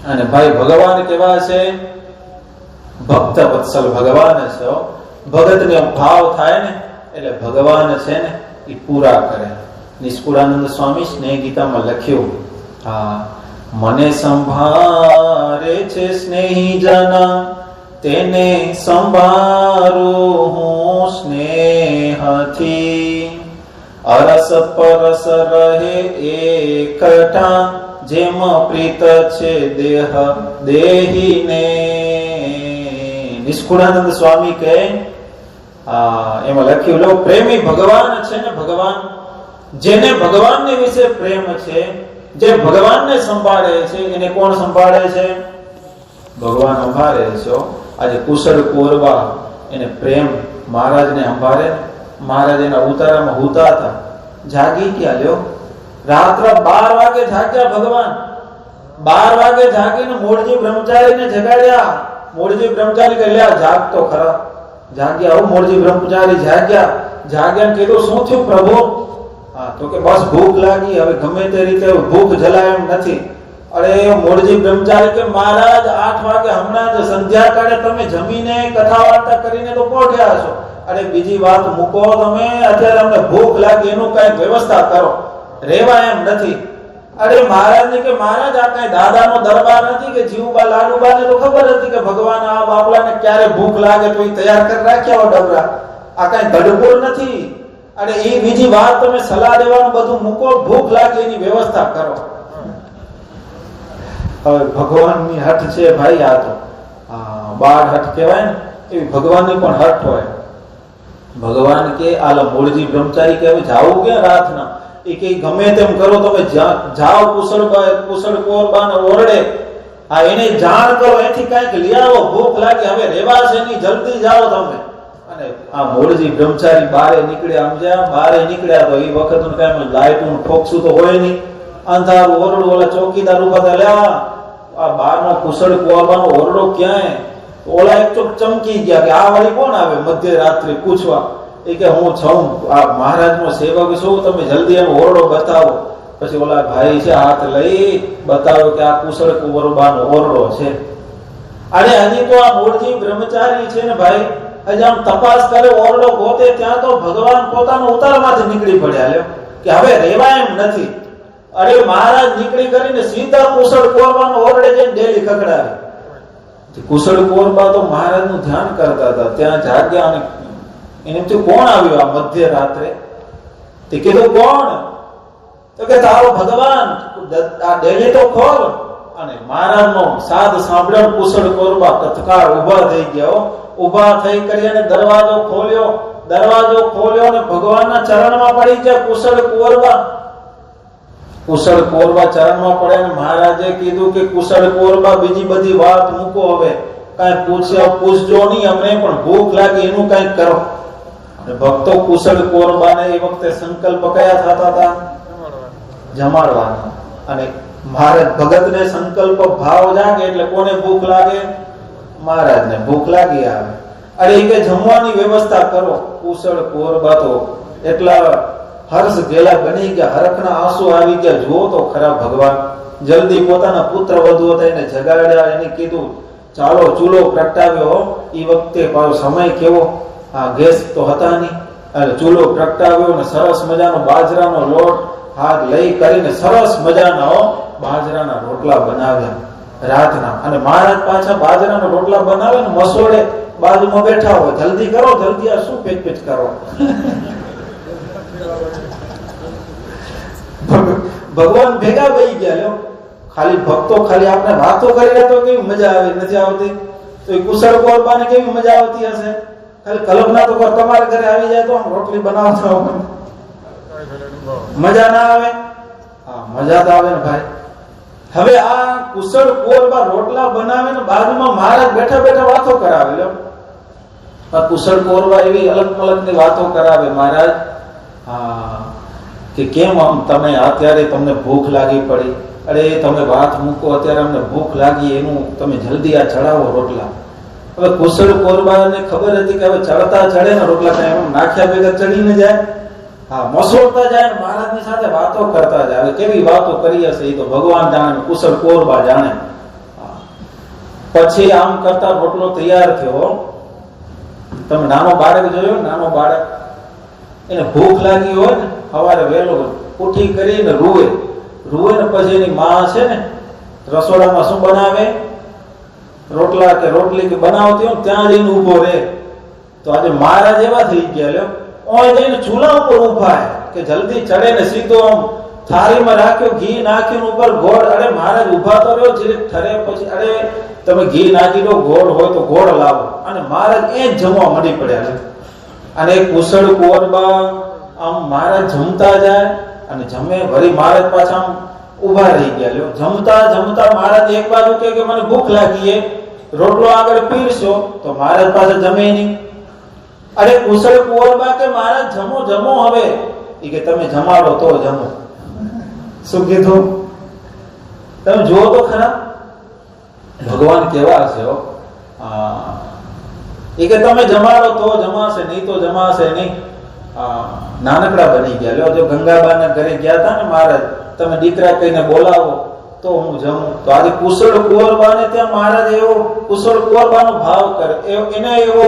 Speaker 1: અને ભાઈ ભગવાન કેવા છે? ભક્ત વત્સલ ભગવાન છે. ભગતને ભાવ થાય ને એટલે ભગવાન છે ને એ પૂરા કરે. નિષ્કુળાનંદ સ્વામી સ્નેહ ગીતામાં લખ્યું, હા, મને સંભારે છે સ્નેહી જન, તેને સંભારું હું સ્નેહથી. અરસ પરસ રહે એકઠા, જેમ પ્રીત છે દેહ દેહીને. નિષ્કુળાનંદ સ્વામી કહે, એમાં લખ્યું, લો પ્રેમી ભગવાન છે ને ભગવાન, જેને ભગવાનને વિશે પ્રેમ છે, જે ભગવાનને સંભાળે છે, એને કોણ સંભાળે છે? ભગવાન સંભાળે છે. આજે કુશળ કોરબા એને પ્રેમ મહારાજને સંભાળે. મહારાજ એના ઉતારામાં હુતા હતા, જાગી ગયા લ્યો. રાત્રે 12 વાગે જાગ્યા ભગવાન. 12 વાગે જાગીને મોરજી બ્રહ્મચારીને જગાડ્યા. મોરજી બ્રહ્મચારી કે લ્યા જાગ તો ખરા. જાગ્યા. હું મોરજી બ્રહ્મચારી જાગ્યા. જાગ્યા કીધું, શું થયું પ્રભુ? હા, તો કે બસ ભૂખ લાગી, હવે ગમે તે રીતે ભૂખ જલાય એમ નથી. અરે મોરજી બ્રહ્મચારી કે મહારાજ 8 વાગે હમણાં જ સંધ્યા કાળે તમે જમીને કથા વાર્તા કરીને તો પહોંચ્યા છો. અરે બીજી વાત મૂકો, તમે અત્યારે અમને ભૂખ લાગી, એનું કઈ વ્યવસ્થા કરો, રેવા એમ નથી. અરે મહારાજ ને કે મહારાજ આ કઈ દાદાનો દરબાર નથી કે જીવબા લાડુબાને તો ખબર હતી કે ભગવાન આ બાપલાને ક્યારે ભૂખ લાગે તો એ તૈયાર કરી રાખ્યા હોય ડબરા. આ કઈ ગડબોળ નથી. અરે એ બીજી વાત તમે સલાહ દેવાનું બધું મૂકો, ભૂખ લાગે એની વ્યવસ્થા કરો. હવે ભગવાનની હઠ છે ભાઈ. આ તો બાળ હઠ કહેવાય ને, એવી ભગવાનની પણ હઠ હોય. ભગવાન કે આલા મોરજી બ્રહ્મચારી કે હવે જાવું ક્યાં રાતના? એ કે ગમે તેમ કરો, તમે જાઓ કુશળ કોરબાને ઓરડે. આ એને જાણ કરો, એથી કઈક લઈ આવો, ભૂખ લાગે, હવે રેવાશે નહીં, જલ્દી જાઓ તમે. અને આ મોરજી બ્રહ્મચારી બારે નીકળ્યા. સમજ્યા? બારે નીકળ્યા તો એ વખત કઈ લાઈટનું ફોકસું તો હોય નહીં, અંધારું ઓરડું. ઓલા ચોકીદાર ઉભા થયા, લ્યા આ બારનો કુશળ કોરબાનો ઓરડો ક્યાંય? ઓલા એક ચોક ચમકી ગયા કે આ વાળી કોણ આવે મધ્યરાત્રે પૂછવા. એ કે હું છું, આ મહારાજનો સેવક છું, તમે જલ્દી એનો ઓરડો બતાવો. પછી ઓલા ભાઈ છે હાથ લઈ બતાવ્યો કે આ કુશળ કોરબાનો ઓરડો છે. અરે હજી તો આ મોરજી બ્રહ્મચારી છે ને ભાઈ, હજી આમ તપાસ કરે, ઓરડો ગોતે, ત્યાં તો ભગવાન પોતાનો ઉતારમાંથી નીકળી પડ્યા લ્યો કે હવે રેવા એમ નથી. અરે મહારાજ નીકળી કરીને સીધા કુશળ કોરબાનો ઓરડે જઈને ડેલી ખકડાવે. કુશળ કોરબા તો મહારાજનું ધ્યાન કરતા હતા, ત્યાં જાગ્યા. અને એને કોણ આવ્યું આ મધ્યરાત્રે? તે કીધું કોણ? તો કે તારો ભગવાન, આ ડેલી તો ખોલ. અને મહારાજનો સાદ સાંભળ્યો કુશળ કોરબા તત્કાળ ઉભા થઈ ગયા. ઉભા થઈ કરી અને દરવાજો ખોલ્યો. દરવાજો ખોલ્યો અને ભગવાનના ચરણમાં પડી ગયા કુશળ કોરબા. કુશળ કોરબા ચરણમાં પડે અને મહારાજે કીધું કે કુશળ કોરબા બીજી બધી વાત મૂકો, હવે કઈ પૂછજો નહીં, અમને પણ ભૂખ લાગી, એનું કઈ કરો. ભક્તો કુશળ કોરબાને એ વખતે સંકલ્પ કયા થતા હતા? જમાડવાના. અને મહારાજ ભગતને સંકલ્પ ભાવ જાગે એટલે કોને ભૂખ લાગે? મહારાજને ભૂખ લાગી આવે. અરે એ કે જમવાની વ્યવસ્થા કરો. કુશળ કોરબા તો એટલા હર્ષ ગેલા બની ગયા, હરખના આંસુ આવી ગયા. જો તો ખરા ભગવાન જલ્દી પોતાના પુત્ર વધુ હતા એને જગાડ્યા. એને કીધું ચાલો ચૂલો પ્રગટાવ્યો. એ વખતે સમય કેવો, આ ગેસ તો હતા નહીં, એટલે ચૂલો પ્રગટાવ્યો અને સરસ મજાનો બાજરાનો લોટ હાથ લઈ કરીને સરસ મજાના બાજરાના રોટલા બનાવ્યા રાતના. અને મહારાજ પાછા બાજરાના રોટલા બનાવે ને મસોડે બાજુમાં બેઠા હોય, જલ્દી કરો, જલ્દી, આ શું પેચ કરો. ભગવાન ભેગા વહી ગયા. ખાલી ભક્તો ખાલી આપણે વાતો કરી રહ્યા તો કેવી મજા આવે, નથી આવતી? તો એ કુશળ કોરબાને કેવી મજા આવતી હશે? ખાલી કલ્પના તો તમારા ઘરે આવી જાય તો આમ રોટલી બનાવતા હોય, મજા ના આવે? હા, મજા તો આવે ને ભાઈ. હવે આ કુશળ કોરબા રોટલા બનાવે ને બાજુમાં મહારાજ બેઠા બેઠા વાતો કરાવે. આ કુશળ કોરબા એવી અલગ અલગ ની વાતો કરાવે મહારાજ. હા, કે કેમ આમ તમે અત્યારે તમને ભૂખ લાગી પડી, અરે તમે વાત મૂકો, અત્યારે અમને ભૂખ લાગી, એનું તમે જલ્દી આ ચડાવો રોટલા. હવે કુશળ કોરબાને ખબર હતી કે હવે ચડતા ચડે ને રોટલા કઈ એમ નાખ્યા ભેગા ચડીને જાય, હા મસોડતા જાય ને મહારાજની સાથે વાતો કરતા જાય. હવે કેવી વાતો કરી હશે એ તો ભગવાન જાણે, કુશળ કોરબા જાણે. પછી આમ કરતા રોટલો તૈયાર થયો. તમે નાનો બાળક જોયો, નાનો બાળક એને ભૂખ લાગી હોય ને સવારે વહેલો ઉઠી કરીને રૂવે ને પછી એની માં છે ને રસોડામાં શું બનાવે, રોટલા કે રોટલી કે બનાવતી હોય ત્યાં જઈને ઉભો રહે. તો આજે મહારાજ એવા થઈ ગયા, લ્યો ઓય જઈને ચૂલા ઉપર ઉભા કે જલ્દી ચડે ને સીધો આમ થાળીમાં રાખ્યો, ઘી નાખ્યું ઉપર ગોળ. અરે મહારાજ ઉભા તો રહ્યો જીરીક ઠરે, પછી અરે તમે ઘી નાખી દો, ગોળ હોય તો ગોળ લાવો. અને મહારાજ એ જ જમવા મળી પડ્યા છે. અને કુશળ કોરબા આમ મહારાજ જમતા જાય અને જમે, વળી મહારાજ પાછા આમ ઉભા રહી ગયા. લ્યો જમતા જમતા મહારાજ એક બાજુ કે મને ભૂખ લાગી, રોટલો આગળ પીરશો તો મહારાજ પાસે જમે નહીં. અરે કુશળ કોરબા કે મહારાજ જમો જમો, હવે એ કે તમે જમાડો તો જમો. શું કીધું તમે જુઓ તો ખરા, ભગવાન કેવા છે. એ કે તમે જમાડો તો જમાશે, નહીં તો જમાશે નહીં. નાનકડા બની ગયા. લ્યો જો ગંગાબાના ઘરે ગયા હતા ને મહારાજ, તમે દીકરા કહીને બોલાવો તો હું જમું. તો આજે કુશળ કોરબાને ત્યાં મહારાજ એવો કુશળ કોરબાનો ભાવ કરે, એને એવો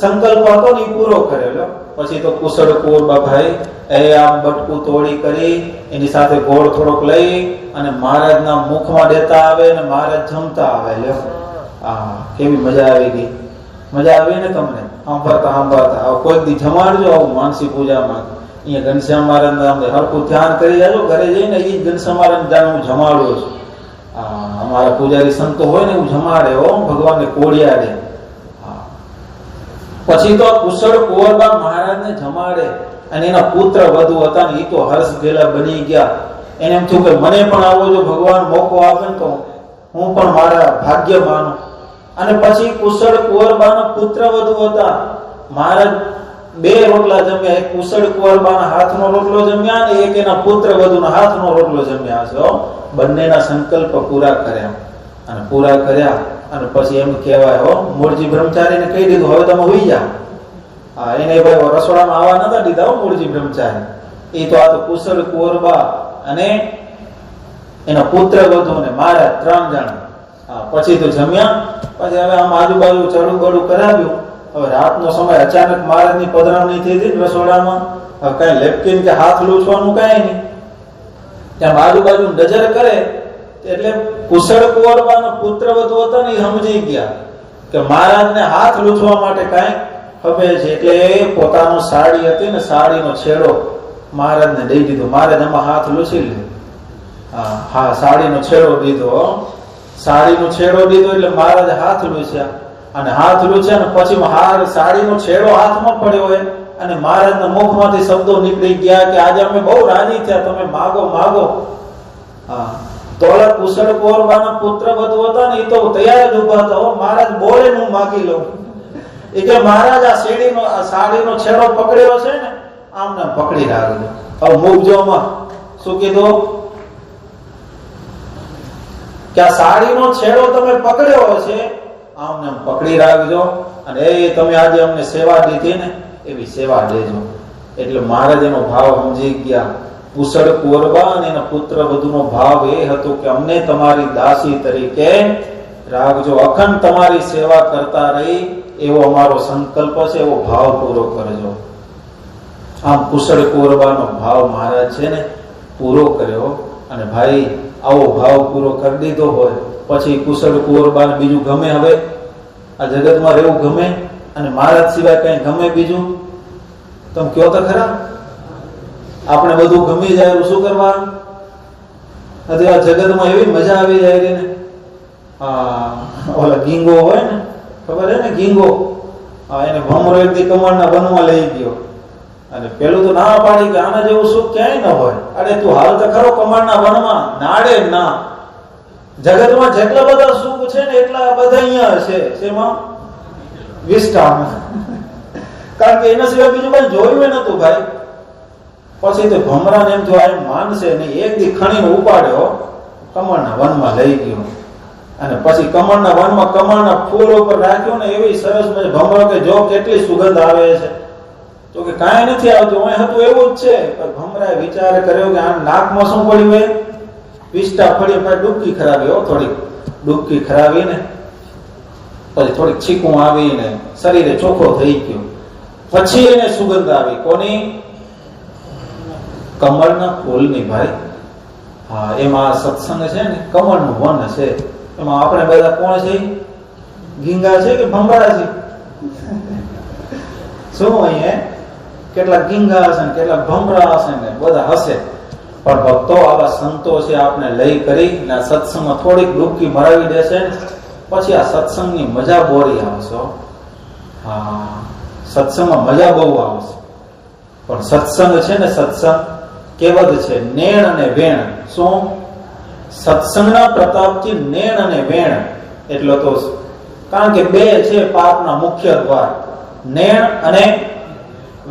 Speaker 1: સંકલ્પ હતો ને પૂરો કરેલો. પછી તો કુશળ કોરબા ભાઈ એ આમ બટકું તોડી કરી એની સાથે ગોળ થોડોક લઈ અને મહારાજના મુખમાં દેતા આવે અને મહારાજ જમતા આવે. લ્યો કેવી મજા આવી ગઈ, મજા આવી ને તમને સાંભળતા. કોઈક દી જમાડજો આવું માનસી પૂજામાં. અહીંયા ઘનશ્યામ મહારાજ હરખું ધ્યાન કરી જાજો, ઘરે જઈને એ ઘનશ્યામ મહારાજ જાણે હું જમાડું છું. અમારા પૂજારી સંતો હોય ને એવું જમાડે હો, ભગવાનને કોડિયાડે. પછી તો કુશળ કોરબા મહારાજને જમાડે અને એના પુત્ર વધુ હતા ને એ તો હર્ષ ગેલા બની ગયા. એને એમ થયું કે મને પણ આવો જો ભગવાન મોકો આપે ને તો હું પણ મારા ભાગ્ય માનું. અને પછી કુશળ કુંવરબાના પુત્ર વધુ હતા. મહારાજ બે રોટલા જમ્યા, એક કુશળ કુંવરબાના હાથનો રોટલો જમ્યા અને એક એના પુત્ર વધુના હાથનો રોટલો જમ્યા છે. બંનેના સંકલ્પ પૂરા કર્યા અને પૂરા કર્યા અને પછી એમ કહેવાય મૂળજી બ્રહ્મચારીને કહી દીધું હવે તમે હોઈ જા. એને ભાઈ રસોડામાં આવવા નતા દીધા મૂળજી બ્રહ્મચારી. એ તો આ તો કુશળ કુંવરબા અને એના પુત્ર વધુ ને મહારાજ ત્રણ જણા. પછી તો જમ્યા. પછી હવે આમ આજુબાજુ ચડું બડું કરાવ્યું. હવે રાતનો સમય, અચાનક મહારાજની પધરામણી થઈ હતી રસોડામાં. હવે કઈ લેપકીન કે હાથ લૂછવાનું કઈ નહીં. ત્યાં આજુબાજુ નજર કરે એટલે કુશળ કુંવરબાનો પુત્ર વધુ હતા ને એ સમજી ગયા કે મહારાજને હાથ લૂછવા માટે કઈ ખબર છે. એટલે પોતાનો સાડી હતી ને સાડીનો છેડો મહારાજને દઈ દીધો. મહારાજ આમાં હાથ લૂછી લે. હા સાડીનો છેડો દીધો. સાડીનો છેડો દીધો એટલે મહારાજ હાથ લૂછ્યા અને હાથ લૂછ્યા ને પછી સાડીનો છેડો હાથમાં પડ્યો હોય અને મહારાજના મુખમાંથી શબ્દો નીકળી ગયા કે આજે અમે બહુ રાજી થયા, તમે માગો માગો. તોલા કુશળ કુંવરબાના પુત્ર વધુ હતા ને એ તો તૈયાર જ ઉભા હતા. મહારાજ બોલે હું માગી લઉં. એ કે મહારાજ આ સાડીનો છેડો પકડ્યો છે ને આમ નામ પકડી રાખજો. હવે મૂકજોમાં શું કીધું કે આ સાડીનો છેડો તમે પકડ્યો છે આમ નામ પકડી રાખજો અને એ તમે આજે અમને સેવા દીધી ને એવી સેવા દેજો. એટલે મહારાજ એનો ભાવ સમજી ગયા. કુશળ કુંવરબા અને એના પુત્ર વધુનો ભાવ એ હતો કે અમને તમારી દાસી તરીકે રાખજો, અખંડ તમારી સેવા કરતા રહી એવો અમારો સંકલ્પ છે, એવો ભાવ પૂરો કરજો. આમ કુશળ કુંવરબાનો ભાવ મહારાજ છે ને પૂરો કર્યો. અને ભાઈ આવો ભાવ પૂરો કરી દીધો હોય પછી કુશળ કુંવરબાને બીજું ગમે? હવે આ જગતમાં રહેવું ગમે? અને મહારાજ સિવાય કઈ ગમે બીજું? તમે કયો તો ખરા. આપણે બધું ગમી જાય શું કરવાનું? આ જગતમાં એવી મજા આવી જાય ને. ઓલા ગીંગો હોય ને, ખબર હે ને ગીંગો, એને ભમરો એક દી કમળના વનમાં લઈ ગયો અને પેલું તો ના પાડી કે આના જેવું સુખ ક્યાંય ન હોય. અરે તું હાલ તો ખરો કમળના વનમાં, નાડે ના. જગતમાં જેટલા બધા સુખ છે ને એટલા બધા અહીંયા છે. શેમાં? વિષ્ટામાં. કારણ કે એના સિવાય બીજું કઈ જોયું નતું ભાઈ. પછી તો ભમરાને એમ થયું આ માનશે નહીં. એક દી ખણીને ઉપાડ્યો કમળના વનમાં લઈ ગયો અને પછી કમળના વનમાં કમળના ફૂલ ઉપર રાખ્યું ને એવી સરસ મજા ભમરો કે જો કેટલી સુગંધ આવે છે. તો કે કાંઈ નથી આવતું, અહીં હતું એવું જ છે. પણ ભમરાએ વિચાર કર્યો કે આ નાકમાં શું પડ્યું હોય, વિષ્ટા ફળી પર ડૂબકી ખરાવી, થોડીક ડૂબકી ખરાવીને પછી થોડીક છીકું આવીને શરીરે ચોખ્ખો થઈ ગયો. પછી એને સુગંધ આવી કોની? કમળના ફૂલની. ભાઈ હા, એમાં સત્સંગ છે ને કમળનું વન છે. એમાં આપણે બધા કોણ છે? ગીંગા છે કે ભમરા છે? શું અહીંયા કેટલાક ગીંગા હશે ને કેટલાક ભમરા હશે ને બધા હશે. પણ ભક્તો આવા સંતો છે આપને લઈ કરી ને સત્સંગમાં થોડીક ડૂબકી મરાવી દેશે ને પછી આ સત્સંગની મજા બોરી આવશે. હા, સત્સંગમાં મજા બહુ આવશે. પણ સત્સંગ છે ને, સત્સંગ કહેવત છે નેણ અને વેણ. શું? સત્સંગના પ્રતાપથી નેણ અને વેણ. એટલો તો કારણ કે બે છે પાપના મુખ્ય દ્વાર, નેણ અને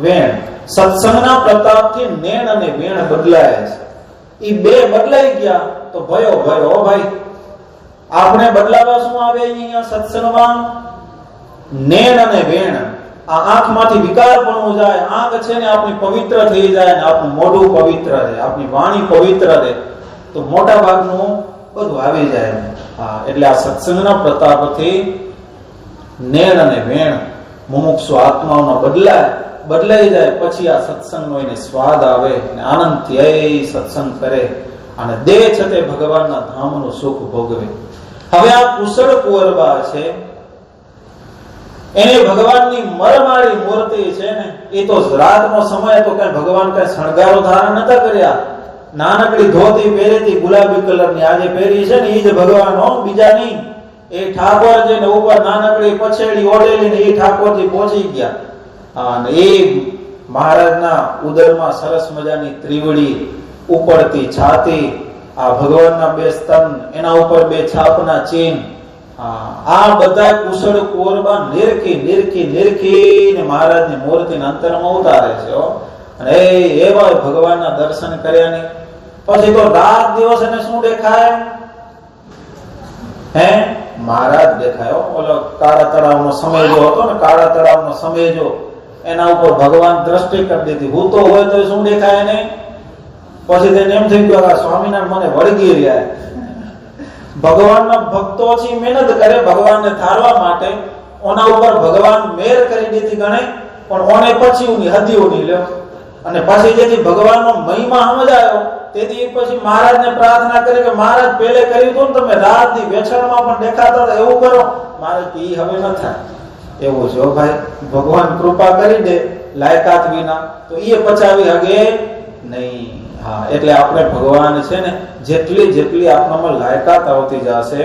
Speaker 1: વેણ. સત્સંગના પ્રતાપથી નેણ અને વેણ બદલાય છે. એ બે બદલાઈ ગયા તો ભયો ભયો. ભાઈ આપણે બદલાવા શું આવે અહીંયા સત્સંગમાં? નેણ અને વેણ. આ આંખમાંથી વિકાર પણ જાય. આંખ છે ને આપણી પવિત્ર થઈ જાય ને આપણું મોઢું પવિત્ર રહે, આપણી વાણી પવિત્ર રહે, તો મોટા ભાગનું બધું આવી જાય. હા, એટલે આ સત્સંગના પ્રતાપથી નેણ અને વેણ મુમુક્ષુ આત્માઓનો બદલાઈ જાય. પછી આ સત્સંગનો એને સ્વાદ આવે અને આનંદથી એ સત્સંગ કરે અને દેહ છે તે ભગવાનના ધામનું સુખ ભોગવે. હવે આ કુશળ કુંવરબા છે, એને ભગવાનની મરમાળી મૂર્તિ છે ને, એ તો રાતનો સમય તો કઈ ભગવાન કઈ શણગારો ધારણ નતા કર્યા. નાનકડી ધોતી પહેરી હતી ગુલાબી કલરની, આજે પહેરી છે ને એ જ ભગવાન હો, બીજા નહીં. એ ઠાકોરજી ને ઉપર નાનકડી પછેડી ઓઢેલી ને એ ઠાકોરજી પહોંચી ગયા. અને એ મહારાજના ઉદરમાં સરસ મજાની ત્રિવડી, ઉપરથી છાતી, આ ભગવાનના બે સ્તન, એના ઉપર બે છાપના ચિહ્ન. આ બધા કુશળ કુંવરબા નિરખી ને મહારાજની મૂર્તિના અંતરમાં ઉતારે છે. અને એવા ભગવાનના દર્શન કર્યા ને પછી તો રાત દિવસ એને શું દેખાય? હે, મહારાજ દેખાયો. ઓલો કાળા તળાવનો સમય જો હતો ને, કાળા તળાવનો સમય જો એના ઉપર ભગવાન દ્રષ્ટિ કરી દીધી. હું તો હોય તો શું દેખાય એને? પછી તેને એમ થઈ ગયું સ્વામિનારાયણ મને વળગી રહ્યા. ભગવાનના ભક્તો છે મહેનત કરે ભગવાનને ધારવા માટે, ઓના ઉપર ભગવાન મેર કરી દીધી ગણે, પણ ઓને પછી ઉની હદીઓ નહીં લ્યો. અને પછી જેથી ભગવાનનો મહિમા સમજાયો તેથી પછી મહારાજને પ્રાર્થના કરી કે મહારાજ પહેલે કર્યું હતું ને તમે રાતની વેચાણમાં પણ દેખાતા હતા, એવું કરો. મહારાજ ઈ હવે ન થાય. એવું છે ભાઈ, ભગવાન કૃપા કરી દે લાયકાત વિના તો એ પચાવી હગે નહીં. હા, એટલે આપણે ભગવાન છે ને જેટલી આપણામાં લાયકાત આવતી જશે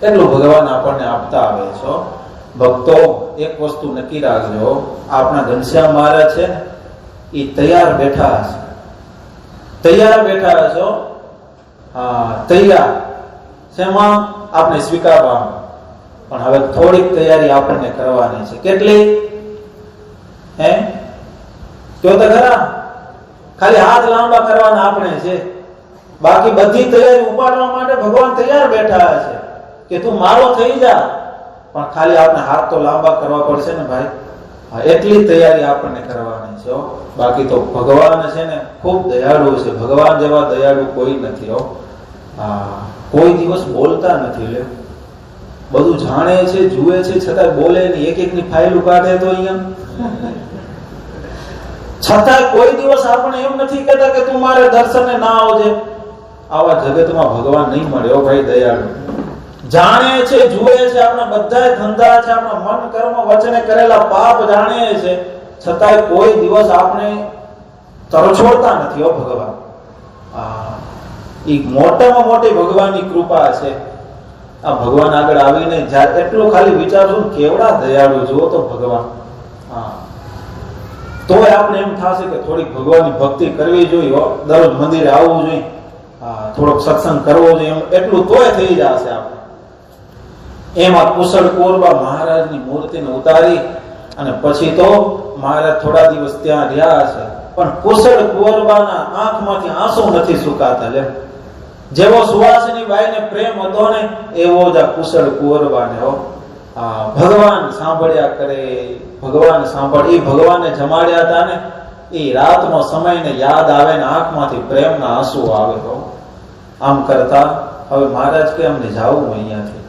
Speaker 1: એટલું ભગવાન આપણને આપતા આવે છે. ભક્તો એક વસ્તુ નક્કી રાખજો, આપણા ઘનશ્યામ મહારાજ છે એ તૈયાર બેઠા હશે. હા, તૈયાર શેમાં? આપણે સ્વીકારવામાં. પણ હવે થોડીક તૈયારી આપણને કરવાની છે. કેટલી? હે, કયો તો ખરા? ખાલી હાથ લાંબા કરવાના આપણે છે, બાકી બધી તૈયારી ઉપાડવા માટે ભગવાન તૈયાર બેઠા છે કે તું મારો થઈ જા. પણ ખાલી આપણે હાથ તો લાંબા કરવા પડશે ને ભાઈ. એટલી તૈયારી આપણને કરવાની છે. બાકી તો ભગવાન છે ને ખૂબ દયાળુ છે. ભગવાન જેવા દયાળુ કોઈ નથી. કોઈ દિવસ બોલતા નથી. લે, બધું જાણે છે, જુએ છે, છતાં બોલે નહીં. એક ની ફાઇલ કાઢે તો અહીંયા, છતાં કોઈ દિવસ આપણે એમ નથી કહેતા કે તું મારે દર્શને ના આવજે. આવા જગતમાં ભગવાન નહીં મળે ભાઈ, દયાળુ. જાણે છે, જુએ છે, આપણા બધા ધંધા છે, આપણા મન કર્મ વચને કરેલા પાપ જાણે છે, છતાંય કોઈ દિવસ આપણે તરછોડતા નથી. ભગવાન મોટામાં મોટી ભગવાનની કૃપા છે. આ ભગવાન આગળ આવીને જ્યારે એટલું ખાલી વિચારજો કેવડા દયાળુ જુઓ તો ભગવાન. તોય આપણે એમ થશે કે થોડીક ભગવાનની ભક્તિ કરવી જોઈએ, દરરોજ મંદિરે આવવું જોઈએ, થોડોક સત્સંગ કરવો જોઈએ, એટલું તોય થઈ જશે આપણે. એમાં કુશળ કુંવરબા મહારાજની મૂર્તિને ઉતારી અને પછી તો મહારાજ થોડા દિવસ ત્યાં રહ્યા છે. પણ કુશળ કુંવરબાના આંખમાંથી આંસુ નથી સુકાતા. લે, જેવો સુવાસિની બાઈને પ્રેમ હતો ને એવો જ આ કુશળ કુંવરબાને ભગવાન સાંભળ્યા કરે. ભગવાન સાંભળી, ભગવાને જમાડ્યા હતા ને એ રાતનો સમય ને યાદ આવે ને આંખમાંથી પ્રેમના આંસુ આવે. તો આમ કરતા હવે મહારાજ કે અમને જાવું અહીંયાથી.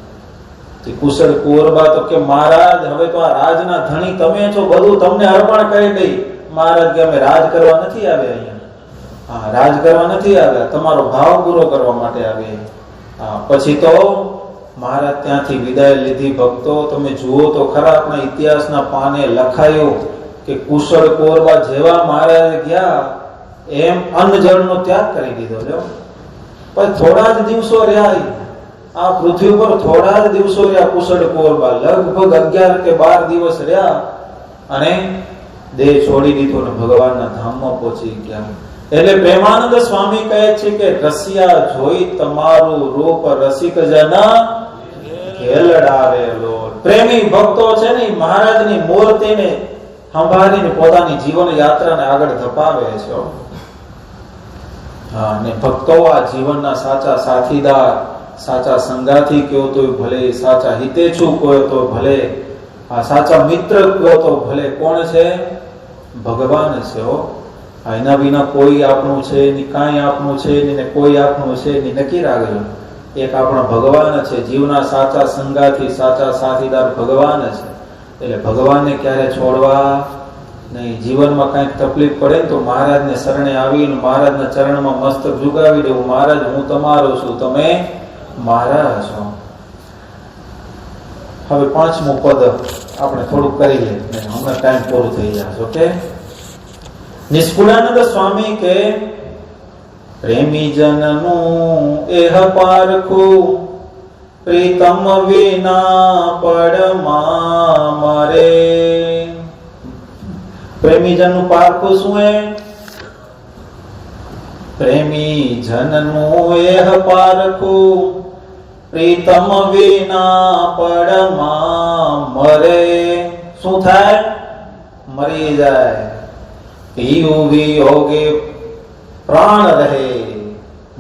Speaker 1: કુશળ કુંવરબા તો કે મહારાજ હવે તો આ રાજના ધણી તમે છો, બધું તમને અર્પણ કરી દઈ. મહારાજ કે અમે રાજ કરવા નથી આવ્યા અહીંયા, રાજ કરવા નથી આવ્યા, તમારો ભાવ પૂરો કરવા માટે આવ્યા. પછી તો મહારાજ ત્યાંથી વિદાય લીધી. ભક્તો તમે જુઓ તો ખરા, આપણા ઇતિહાસના પાને લખાયું કે કુશળ કુંવરબા જેવા મહારાજ ગયા એમ અન્ન જળનો ત્યાગ કરી દીધો. જો પણ થોડા જ દિવસો રહ્યા આ પૃથ્વી પર, થોડા જ દિવસો રહ્યા કુશળ કુંવરબા, લગભગ 11 કે 12 દિવસ રહ્યા અને દેહ છોડી દીધો અને ભગવાનના ધામમાં પહોંચી ગયા. એટલે પ્રેમાનંદ સ્વામી કહે છે કે રસિયા જોઈ તમારું રૂપ રસિક જના ખેલડાવેલો. પ્રેમી ભક્તો છે ને મહારાજની મૂર્તિને સંભાળીને પોતાની જીવન યાત્રાને આગળ ધપાવે છે. અને ભક્તો આ જીવનના સાચા સાથીદાર, સાચા સંગાથી કયો તો ભલે, સાચા હિતેચ્છુ કયો તો ભલે, આ સાચા મિત્ર કયો તો ભલે, કોણ છે? ભગવાન છે. એના વિના કોઈ આપણું છે નહીં, કાંઈ આપણું છે નહીં ને કોઈ આપણું છે નહીં. નક્કી રાખજો, એક આપણા ભગવાન છે. જીવના સાચા સંગાથી, સાચા સાથીદાર ભગવાન છે. એટલે ભગવાનને ક્યારે છોડવા નહીં. જીવનમાં કાંઈક તકલીફ પડે તો મહારાજને શરણે આવીને મહારાજના ચરણમાં મસ્તક ઝુકાવી દેવું. મહારાજ હું તમારો છું, તમે મારા છો. હવે 5મું પદ આપણે થોડુંક કરી લઈએ, હમણાં ટાઈમ પૂરો થઈ જશે. ઓકે. નિષ્કુળાનંદ સ્વામી કે પ્રેમી જનનું એહ પારખું, પ્રીતમ વિના પડમાં મરે. પ્રેમી જનનું પારખું શું હે? પ્રેમી જનનું એહ પારખું, પ્રીતમ વિના પડમાં મરે. શું થાય? મરી જાય. પીયુ વિયોગે પ્રાણ રહે.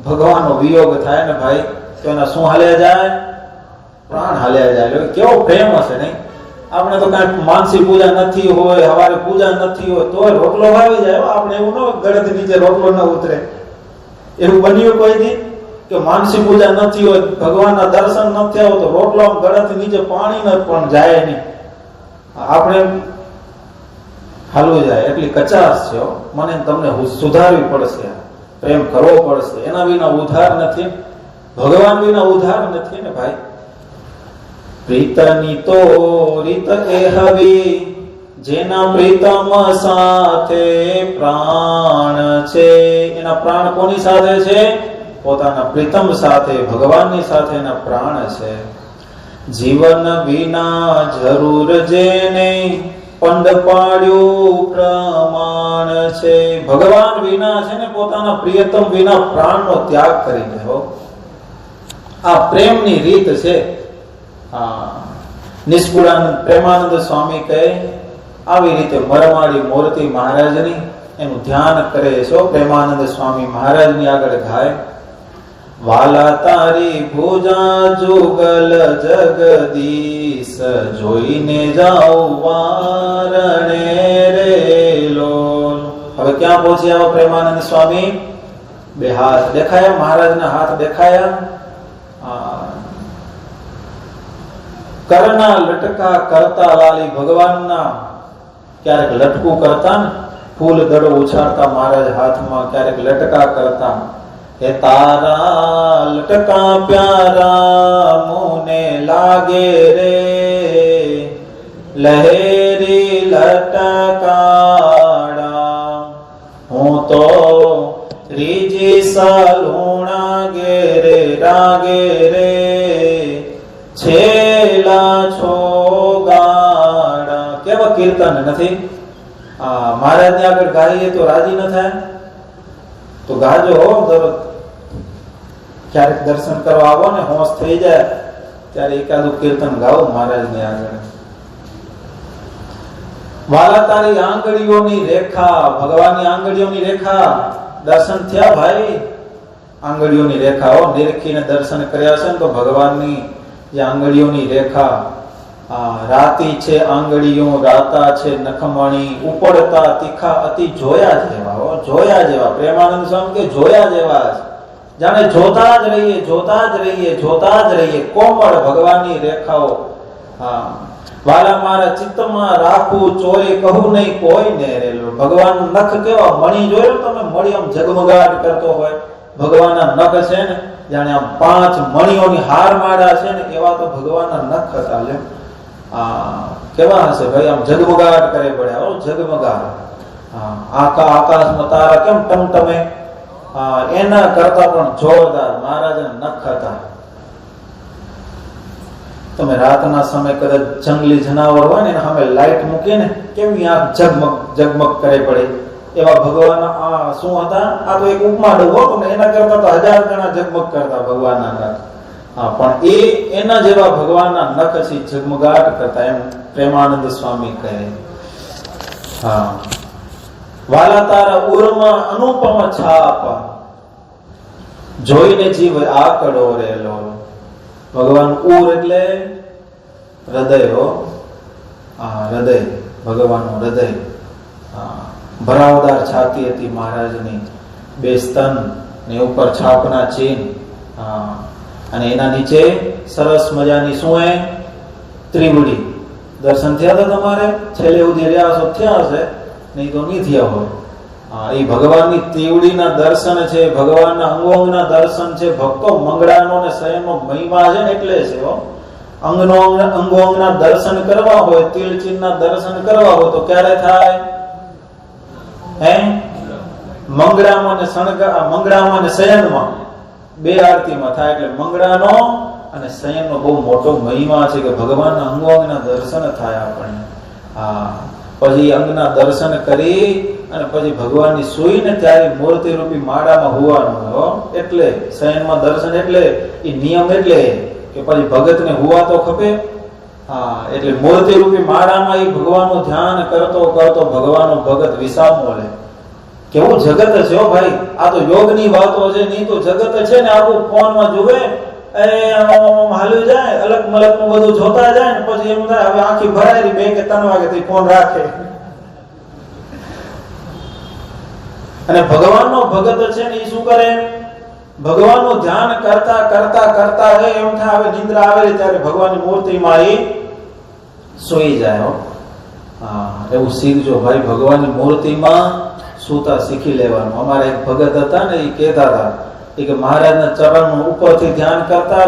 Speaker 1: ભગવાનનો વિયોગ થાય ને ભાઈ તો એના શું હાલ્યા જાય? પ્રાણ હાલ્યા જાય. કેવો પ્રેમ હશે નહીં? આપણે તો કઈ માનસી પૂજા નથી હોય, હવારે પૂજા નથી હોય તો રોટલો વાવી જાય. આપણે એવું ન ગળત નીચે રોટલો ન ઉતરે. એવું બન્યું કોઈ દી કે માનસી પૂજા નથી હોય, ભગવાનના દર્શન નથી આવો તો રોટલો ગળત નીચે પાણી ન પણ જાય નહીં. આપણે હાલવું જાય. એટલી કચાશ છે. મને તમને સુધારવી પડશે, પ્રેમ કરવો પડશે. એના વિના ઉદ્ધાર નથી, ભગવાન વિના ઉદ્ધાર નથી ને ભાઈ. પ્રીતની તો રીત એ હવી, જેના પ્રીતમ સાથે પ્રાણ છે. એના પ્રાણ કોની સાથે છે? પોતાના પ્રીતમ સાથે, ભગવાનની સાથે એના પ્રાણ છે. જીવન વિના જરૂર જેને પંડ પાડ્યું પ્રમાણ છે. ભગવાન વિના છે ને પોતાના પ્રિયતમ વિના પ્રાણનો ત્યાગ કરી દેવો. આ પ્રેમની રીત છે. નિષ્કુળાનંદ પ્રેમાનંદ સ્વામી કહે આવી રીતે મરમાડી મૂર્તિ મહારાજની એનું ધ્યાન કરે છે. પ્રેમાનંદ સ્વામી મહારાજની આગળ ગાય, વાલા તારી ભુજા જુગલ જગદીશ, જોઈને જાઉ વારણે રે લોલ. હવે ક્યાં પહોંચ્યા પ્રેમાનંદ સ્વામી? બે હાથ દેખાયા, મહારાજના હાથ દેખાયા. કરના લટકા કરતા લાલી ભગવાનના ક્યારેક લટકું કરતા ને, ફૂલ દડો ઉછાળતા મહારાજ હાથમાં, ક્યારેક લટકા કરતા. હે તારા લટકા પ્યારા મુને લાગે રે, લહેરી લટકાડા. હું તો ત્રીજી સલુણા ગેરે રાગે રે, છેલા છો ગાડા. કેવા કીર્તન નથી? મહારાજ ને આગળ ગાઈએ તો રાજી ન થાય તો ગાજો. ક્યારેક દર્શન કરવા આવો ને, હોશ થઈ જાય ત્યારે એકાદું કીર્તન ગાઓ મહારાજ ની આગળ. વાલા તારી આંગળીઓની રેખા, ભગવાનની આંગળીઓની રેખા દર્શન થયા ભાઈ. આંગળીઓની રેખાઓ નિરીખીને દર્શન કર્યા છે ને તો ભગવાનની જે આંગળીઓની રેખા, રાતી છે આંગળીઓ, રાતા છે નખમણી, ઉપડતા તીખા અતિ જોયા જેવા, જોયા જેવા. પ્રેમાનંદ સ્વામી કે જોયા જેવા જ, જાણે જોતા જ રહીએ, જોતા જ રહીએ, જોતા જ રહીએ. કોમળ ભગવાનની રેખાઓ. વાલા મારા ચિત્તમાં રાખું, ચોરી કહું નહીં કોઈને રેલો. ભગવાન નખ કેવા, મણી જોયો તમે? મણી આમ ઝગમગાટ કરતો હોય. ભગવાનના નખ છે ને જાણે આમ 5 મણીઓની હાર માળા છે ને એવા તો ભગવાનના નખ હતા. લે કેવા હશે ભાઈ, આમ ઝગમગાટ કરે પડ્યા, ઝગમગાટ. આકાશમાં તારા કેમ ટમટમે, એના કરતા પણ જોરદાર મહારાજના નખ હતા. તમે રાતના સમય કદાચ જંગલી જનાવર હોય ને સામે લાઈટ મૂકીને કેવી આંખ ઝગમગ ઝગમગ કરે પડે, એવા ભગવાનના આ શું હતા? આ તો એક ઉપમા ડો, તમે એના કરતા તો 1000 ગણા ઝગમગ કરતા ભગવાનના નખ. પણ એના જેવા ભગવાનના નખ છે, ઝગમગાટ કરતા, એમ પ્રેમાનંદ સ્વામી કહે. વાલા તારા ઉરમાં અનુપમ છાપ, જોઈને જીવ આકડો રેલો. ભગવાન ઉર એટલે હૃદય, હૃદય, ભગવાનનું હૃદય. ભરાવદાર છાતી હતી મહારાજની, 2 સ્તન ને ઉપર છાપના ચિહ્ન, અને એના નીચે સરસ મજાની શું હે? ત્રિવડી. દર્શન થયા હતા તમારે? છેલ્લે સુધી રહ્યા છો? થયા હશે, નહીં તો નહીં થયા હોય. એ ભગવાનની ત્રિવડીના દર્શન છે, ભગવાનના અંગોના દર્શન છે. ભક્તો મંગળાનો ને શયનનો મહિમા છે ને એટલે છે. અંગોના દર્શન કરવા હોય, તિલ ચિહ્નના દર્શન કરવા હોય તો ક્યારે થાય? હે? મંગળામાં ને શયનમાં 2 આરતીમાં થાય. એટલે મંગળાનો અને શયનનો બહુ મોટો મહિમા છે કે ભગવાનના અંગોના દર્શન થાય આપણને. પછી અંગના દર્શન કરી અને પછી ભગવાનની સુઈને ત્યારે મૂર્તિ રૂપી માળામાં હોવાનું. એટલે શયનમાં દર્શન એટલે એ નિયમ, એટલે કે પછી ભગતને હોવા તો ખપે. એટલે મૂર્તિ રૂપી માળામાં એ ભગવાનનું ધ્યાન કરતો કરતો ભગવાનનો ભગત વિસામો લે. કેવું જગત છે ભાઈ! આ તો યોગની વાતો છે, નહીં તો જગત છે ને આખું ફોનમાં જોવે, હાલ્યું જાય, અલગ મલક નું બધું જોતા જાય ને પછી એમ થાય હવે આખી ભરાયેલી 2 કે 3 વાગે ફોન રાખે. અને ભગવાનનો ભગત છે ને એ શું કરે? ભગવાનનું ધ્યાન કરતા કરતા કરતા એમ થાય હવે નિંદ્રા આવેલી ત્યારે ભગવાનની મૂર્તિમાં એ સૂઈ જાય. એવું શીખજો ભાઈ, ભગવાનની મૂર્તિમાં સૂતા શીખી લેવાનું. અમારા એક ભગત હતા ને, એ કહેતા હતા કે મહારાજના ચરણનું ઉપરથી ધ્યાન કરતા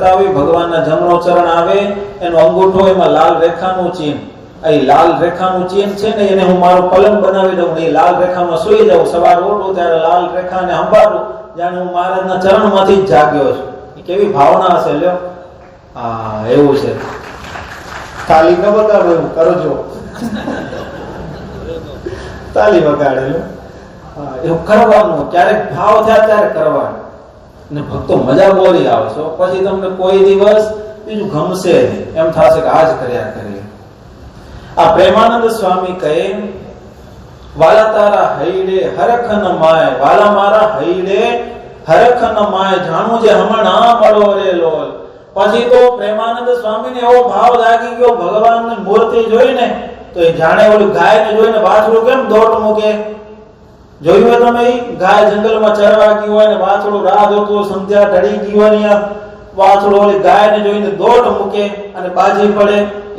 Speaker 1: આવી ભગવાનના જમણો ચરણ આવે, એનો અંગૂઠો, એમાં લાલ રેખાનું ચિહ્ન, એ લાલ રેખાનું ચિહ્ન છે ને એને હું મારું પલંગ બનાવી દઉં, એ લાલ રેખામાં સૂઈ જાઉં. સવાર ઉઠું ત્યારે લાલ રેખાને સંભાળું, જાણે હું મહારાજના ચરણમાંથી જ જાગ્યો છું. કેવી ભાવના હશે લ્યો. એવું છે. તાલી ન બગાડો, એવું કરજો. તાલી વગાડેલો એવું કરવાનું. ક્યારેક ભાવ થયા ત્યારે કરવાનું. ને ભક્તો મજા બોલી આવશો, પછી તમને કોઈ દિવસ બીજું ગમશે નહીં, એમ થશે કે આજ કર્યા કરીએ. આ પ્રેમાનંદ સ્વામી કહે, વાલા તારા હૈડે હરખ ન માય, વાલા મારા હૈડે હરખ ન માય, જાણું જે હમણાં મળો રે લોલ. પછી તો પ્રેમાનંદ સ્વામીને એવો ભાવ લાગી ગયો ભગવાનની મૂર્તિ જોઈને, તો એ જાણે ઓલું ગાયને જોઈને વાછડું કેમ દોડ મૂકે? જોયું હોય તમે? ગાય જંગલમાં ચરવા ગઈ હોય ને વાછડું રાહ જોતું, સંધ્યા ઢળી ગઈ હોય, વાછડું ઓલી ગાયને જોઈને દોડ મૂકે અને બાજી પડે.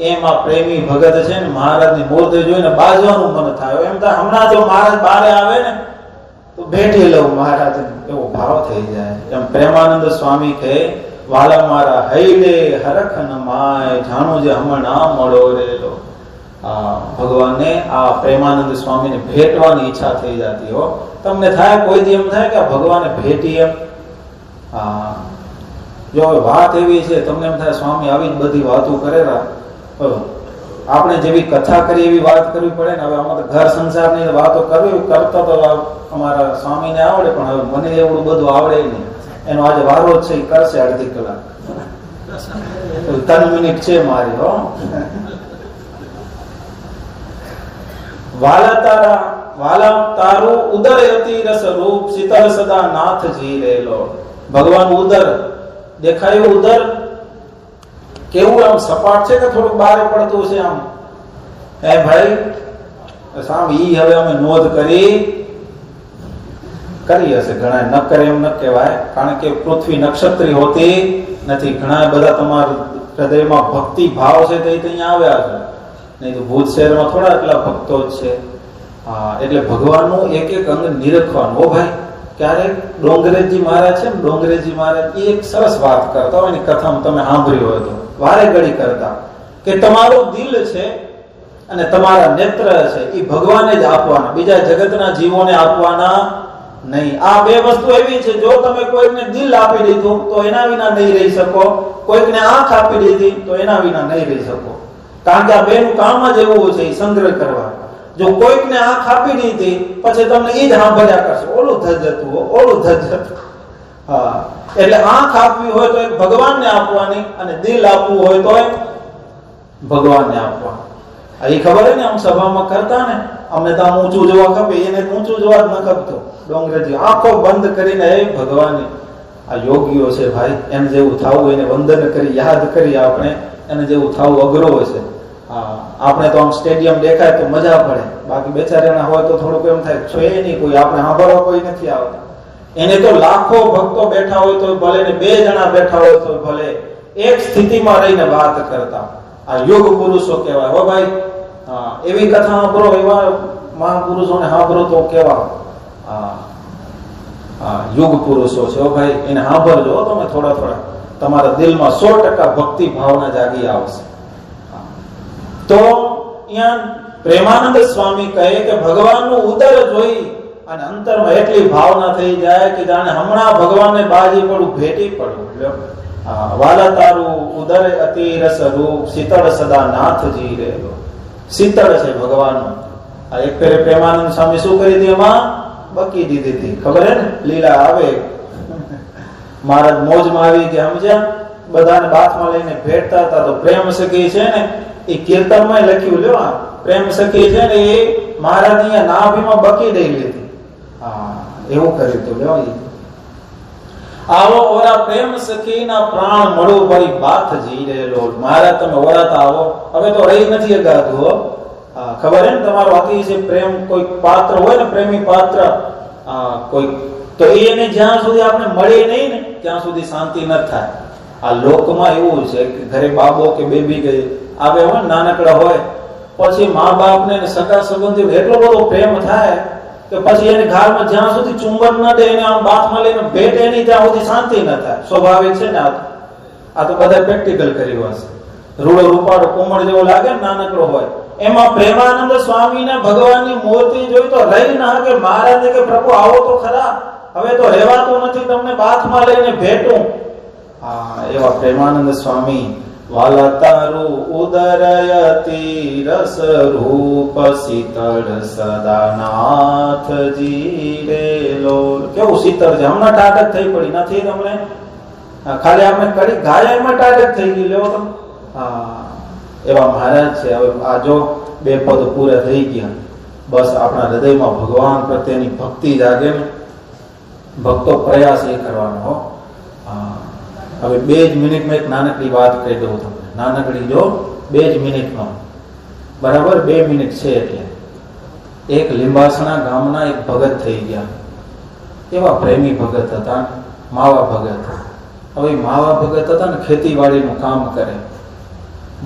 Speaker 1: એમાં પ્રેમી ભગત છે ને મહારાજની મૂર્તિ જોઈને બાજવાનું મન થાય. એમ થાય હમણાં જો મહારાજ બારે આવે ને તો બેઠી લઉં મહારાજ, એવો ભાવ થઈ જાય. એમ પ્રેમાનંદ સ્વામી કહે, વાલા મારા હૈડે હરખ ન માય, જાણું જે હમણાં મળો રેલો. ભગવાનને આ પ્રેમાનંદ સ્વામીને ભેટવાની ઈચ્છા થઈ જતી હો. તમને થાય કોઈ દી એમ થાય કે ભગવાને ભેટી એમ? જો વાત એવી છે, તમને એમ થાય સ્વામી આવી જ બધી વાતો કરેલા, આપણે જેવી કથા કરી એવી વાત કરવી પડે ને. હવે આમાં તો ઘર સંસારની વાતો કરવી કરતા તો અમારા સ્વામીને આવડે, પણ હવે મને એવું બધું આવડે નહીં. એનો આજે વારો જ છે, એ કરશે અડધી કલાક. 3 મિનિટ છે મારી. વાલા તારા વાલા તારું ઉદર અતિ રસ રૂપ શીતળ સદા નાથજી રેલો. ભગવાન ઉદર દેખાયું, ઉદર કેવું આમ સપાટ છે કે થોડુંક બહાર પડતું છે આમ? હે ભાઈ સામ ઈ હવે અમે નોંધ કરી હશે, ઘણા ન કરે એમ ન કહેવાય, કારણ કે પૃથ્વી નક્ષત્રી હોતી નથી. ઘણા બધા તમારા હૃદયમાં ભક્તિ ભાવ છે તે અહીંયા આવ્યા છે, નહીં તો ભૂત શહેરમાં થોડા એટલા ભક્તો જ છે. હા, એટલે ભગવાનનું એક એક અંગ નિરખવાનું. ઓ ભાઈ, ક્યારેક ડોંગરેજી મહારાજ છે ને, ડોંગરેજી મહારાજ એ એક સરસ વાત કરતા હોય, એની કથામાં તમે સાંભળી હોય તો વારે ઘડી કરતા કે તમારું દિલ છે અને તમારા નેત્ર છે એ ભગવાને જ આપવાના, બીજા જગતના જીવોને આપવાના નહીં. આ બે વસ્તુ એવી છે, જો તમે કોઈને દિલ આપી દીધું તો એના વિના નહીં રહી શકો, કોઈકને આંખ આપી દીધી તો એના વિના નહીં રહી શકો, કારણ કે આ બેનું કામ જ એવું છે, સંગ્રહ કરવા. જો કોઈકને આંખ આપી દીધી પછી તમને ઈ જ સાંભળ્યા કરશે, ઓલું ધજતું ઓલું ધજતું. હા, એટલે આંખ આપવી હોય તો એક ભગવાનને આપવાની, અને દિલ આપવું હોય તો ભગવાનને આપવાનું. એ ખબર ને, આમ સભામાં કરતા ને, અમને તો આમ ઊંચું જોવા ખપે, એને ઊંચું જોવા જ ન ખપતો. ડોંગરેજી આંખો બંધ કરીને હે ભગવાન, આ યોગીઓ છે ભાઈ, એને જેવું થવું, એને વંદન કરી યાદ કરી આપણે, એને જેવું થવું અઘરો છે. આપણે તો આમ સ્ટેડિયમ દેખાય તો મજા પડે, બાકી બેચારાના હોય તો થોડુંક એમ થાય છો એ નહીં, કોઈ આપણે સાંભળવા કોઈ નથી આવતા. એને તો લાખો ભક્તો બેઠા હોય તો ભલે ને 2 જણા બેઠા હોય તો ભલે, એક સ્થિતિમાં રહીને વાત કરતા. આ યોગ પુરુષો કહેવાય. હો ભાઈ, એવી કથા સાંભળો, એવા મહાપુરુષોને સાંભળો તો કેવા યોગ પુરુષો છે. હો ભાઈ, એને સાંભળજો તમે થોડા, તમારા દિલમાં 100% ભક્તિ ભાવના જાગી આવશે. તો અહીંયા પ્રેમાનંદ સ્વામી કહે કે ભગવાનનું ઉદર જોઈ અને અંતરમાં એટલી ભાવના થઈ જાય કે જાણે હમણાં ભગવાનને બાજી પડું, ભેટી પડું. વાલા તારું ઉદર અતિ રસ રૂપ શીતળ સદા નાથજી રેલો. શીતળ છે ભગવાનનું. આ એક ફેરે પ્રેમાનંદ સ્વામી શું કરી હતી, એમાં બકી દીધી હતી. ખબર હે ને, લીલા આવે મહારાજ મોજમાં આવી ગયા, સમજ્યા? બધાને બાથમાં લઈને ભેટતા હતા. તો પ્રેમ સખી છે ને, એ કીર્તનમાં લખ્યું, લ્યો આ પ્રેમ સખી છે ને, એ મહારાજ અહીંયા નાભીમાં બકી દઈ લીધી. એવું કર્યું હતું. લ્યો, આવો ઓરા પ્રેમ સખીના પ્રાણ મળો પરી બાથ જી રહેલો. મહારાજ તમે ઓરાતા આવો, હવે તો રહી નથી અગાતું હો. ખબર હે ને, તમારો અતિશય પ્રેમ કોઈ પાત્ર હોય ને, પ્રેમી પાત્ર કોઈ, તો એને જ્યાં સુધી આપણે મળીએ નહીં ને ત્યાં સુધી શાંતિ ન થાય. આ લોકમાં એવું છે કે ઘરે બાબો કે બેબી ગઈ આવે હોય, નાનકડા હોય, પછી મા બાપ ને સગા સંબંધીઓ એટલો બધો પ્રેમ થાય કે પછી એને ઘરમાં જ્યાં સુધી ચુંબન ન દે, એને આમ બાથમાં લઈને ભેટે નહીં ત્યાં સુધી શાંતિ ન થાય. સ્વાભાવિક છે ને. આ તો બધા પ્રેક્ટિકલ કર્યું હશે. રૂડો રૂપાળો કોમળ જેવો લાગે ને, નાનકડો હોય. એમાં પ્રેમાનંદ સ્વામીને ભગવાનની મૂર્તિ જોઈ તો રહી ના કે મહારાજે કે પ્રભુ આવો તો ખરા, હવે તો રહેવાતું નથી, તમને બાથમાં લઈને ભેટું. એવા પ્રેમાનંદ સ્વામી વાલા તારું ઉદરયતિ રસ રૂપ શીતળ સદા નાથજી રેલો. કેવું શીતળ છે, હમણાં ટાઢક થઈ પડી નથી તમને? ખાલી આપણે કરી ગાય એમાં ટાઢક થઈ ગઈ. લેવો તમે. એવા મહારાજ છે. હવે આ જો 2 પદ પૂરા થઈ ગયા, બસ આપણા હૃદયમાં ભગવાન પ્રત્યેની ભક્તિ જાગે ને, ભક્તો પ્રયાસ એ કરવાનો હો. હવે 2 જ મિનિટમાં એક નાનકડી વાત કહી દઉં તમને. નાનકડી જો 2 જ મિનિટમાં, બરાબર 2 મિનિટ છે. એટલે એક લીંબાસણા ગામના એક ભગત થઈ ગયા. એવા પ્રેમી ભગત હતા, માવા ભગત. હવે માવા ભગત હતા ને, ખેતીવાડીનું કામ કરે.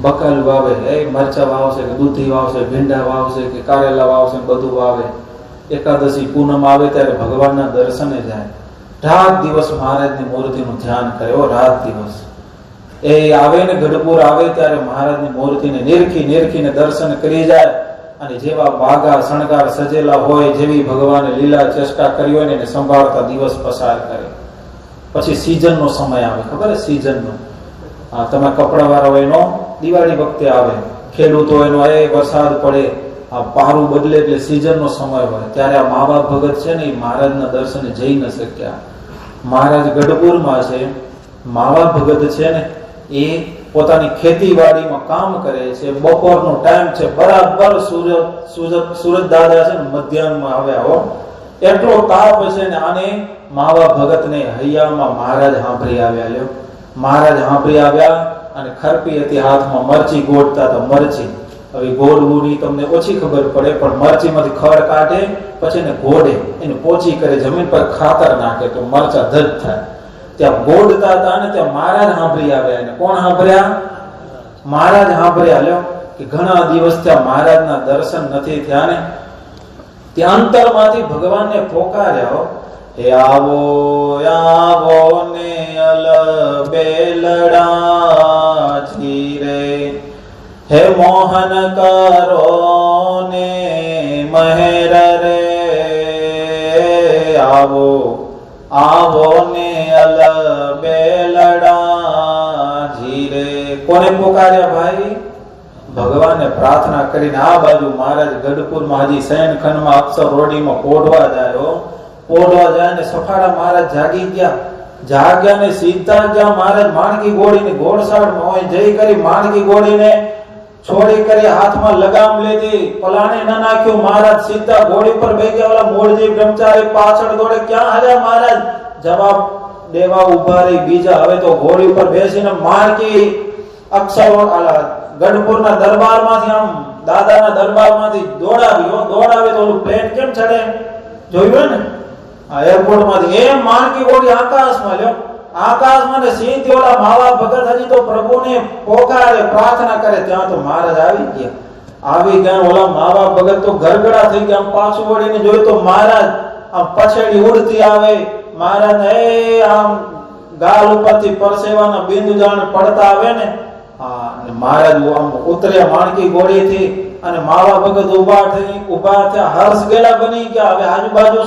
Speaker 1: બકાલ વાવે, મરચા વાવશે કે દૂધી વાવશે, ભીંડા વાવશે કે કારેલા વાવશે, બધું વાવે. એકાદશી પૂનમ આવે ત્યારે ભગવાનના દર્શને જાય. રાત દિવસ મહારાજની મૂર્તિનું ધ્યાન કરે. રાત દિવસ એ આવે ને, ગઢપુર આવે ત્યારે મહારાજની મૂર્તિને નિરખીને દર્શન કરી જાય. અને જેવા વાઘા શણગાર સજેલા હોય, જેવી ભગવાને લીલા ચેષ્ટા કરી હોય ને, એને સંભાળતા દિવસ પસાર કરે. પછી સીઝનનો સમય આવે. ખબર છે સીઝનનો? તમે કપડા વાળા હોય એનો દિવાળી વખતે આવે, ખેડૂતો એનો વરસાદ પડે, આ પારું બદલે એટલે સીઝનનો સમય હોય. ત્યારે આ માવા ભગત છે ને, એ મહારાજના દર્શને જઈ ન શક્યા. મહારાજ ગઢપુરમાં છે. માવા ભગત છે ને, એ પોતાની ખેતીવાડીમાં કામ કરે છે, બપોરનો ટાઈમ છે, બરાબર સૂરજ દાદા છે ને મધ્યાહનમાં આવ્યા હો, એટલો તાપ છે ને આને માવા ભગતને હૈયામાં મહારાજ સાંભળી આવ્યા. લ્યો, મહારાજ સાંભળી આવ્યા અને ખરપી હતી હાથમાં, મરચી ગોળતા હતા. મરચી હવે ગોળવું ની તમને ઓછી ખબર પડે, પણ મરચીમાંથી ખડ કાઢે પછી એને ગોળે, એને પોચી કરે, જમીન પર ખાતર નાખે તો મરચા ધજ થાય. ત્યાં ગોળતા હતા ને ત્યાં મહારાજ સાંભળી આવ્યા. એને કોણ સાંભળ્યા? મહારાજ સાંભળ્યા. લ્યો કે ઘણા દિવસ ત્યાં મહારાજના દર્શન નથી થયા ને ત્યાં અંતરમાંથી ભગવાનને પોકાર્યા, હે આવો આવો ને અલ બેલડાજી રે, હે મોહન કરો ને મહેર રે, આવો આવો ને અલ બેલડાજી રે. કોને પોકાર્યા ભાઈ? ભગવાનને પ્રાર્થના કરીને. આ બાજુ મહારાજ ગઢપુરમાં હજી શયનખંડમાં અક્ષર રોડીમાં પોઢવા જાય. પોઢવા જાય ને સફાળા મહારાજ જાગી ગયા. જાગ્યા ને સીધા ગયા મહારાજ માણકી ગોળીને ઘોડસાળમાં હોય જઈ કરી માણકી ગોળીને છોડી કરી હાથમાં લગામ લીધી, પલાણે ન નાખ્યું. મહારાજ સીધા ઘોડી પર બેસી ગયા. ઓલા મોળજી બ્રહ્મચારી પાછળ દોડે. ક્યાં હાલ્યા મહારાજ? જવાબ દેવા ઉભા રહી બીજા. હવે તો ઘોડી પર બેસીને માણકી અક્ષર ગઢપુરના દરબારમાંથી આમ દાદાના દરબારમાંથી દોડાવી તો ઓલું પ્લેન કેમ ચડે જોયું ને આ એરપોર્ટમાંથી એમ માણકી ગોળી આકાશમાં. લ્યો, આકાશમાં ને સીધી ઓલા માવા ભગત હજી તો પ્રભુને પોકારે, પ્રાર્થના કરે. ત્યાં તો મહારાજ આવી ગયા. ઓલા માવા ભગત તો ગરગડા થઈ ગયા. આમ પાછું વળીને જોયું તો મહારાજ આમ પછેડી ઉડતી આવે. મહારાજ આમ ગાલ ઉપરથી પરસેવાના બિંદુ જાણે પડતા આવે ને, મહારાજ આમ ઉતર્યા માણકી ગોળીથી અને માવા ભગત ઉભા થયા. હર્ષ ગેલા બની ગયા. હવે આજુબાજુ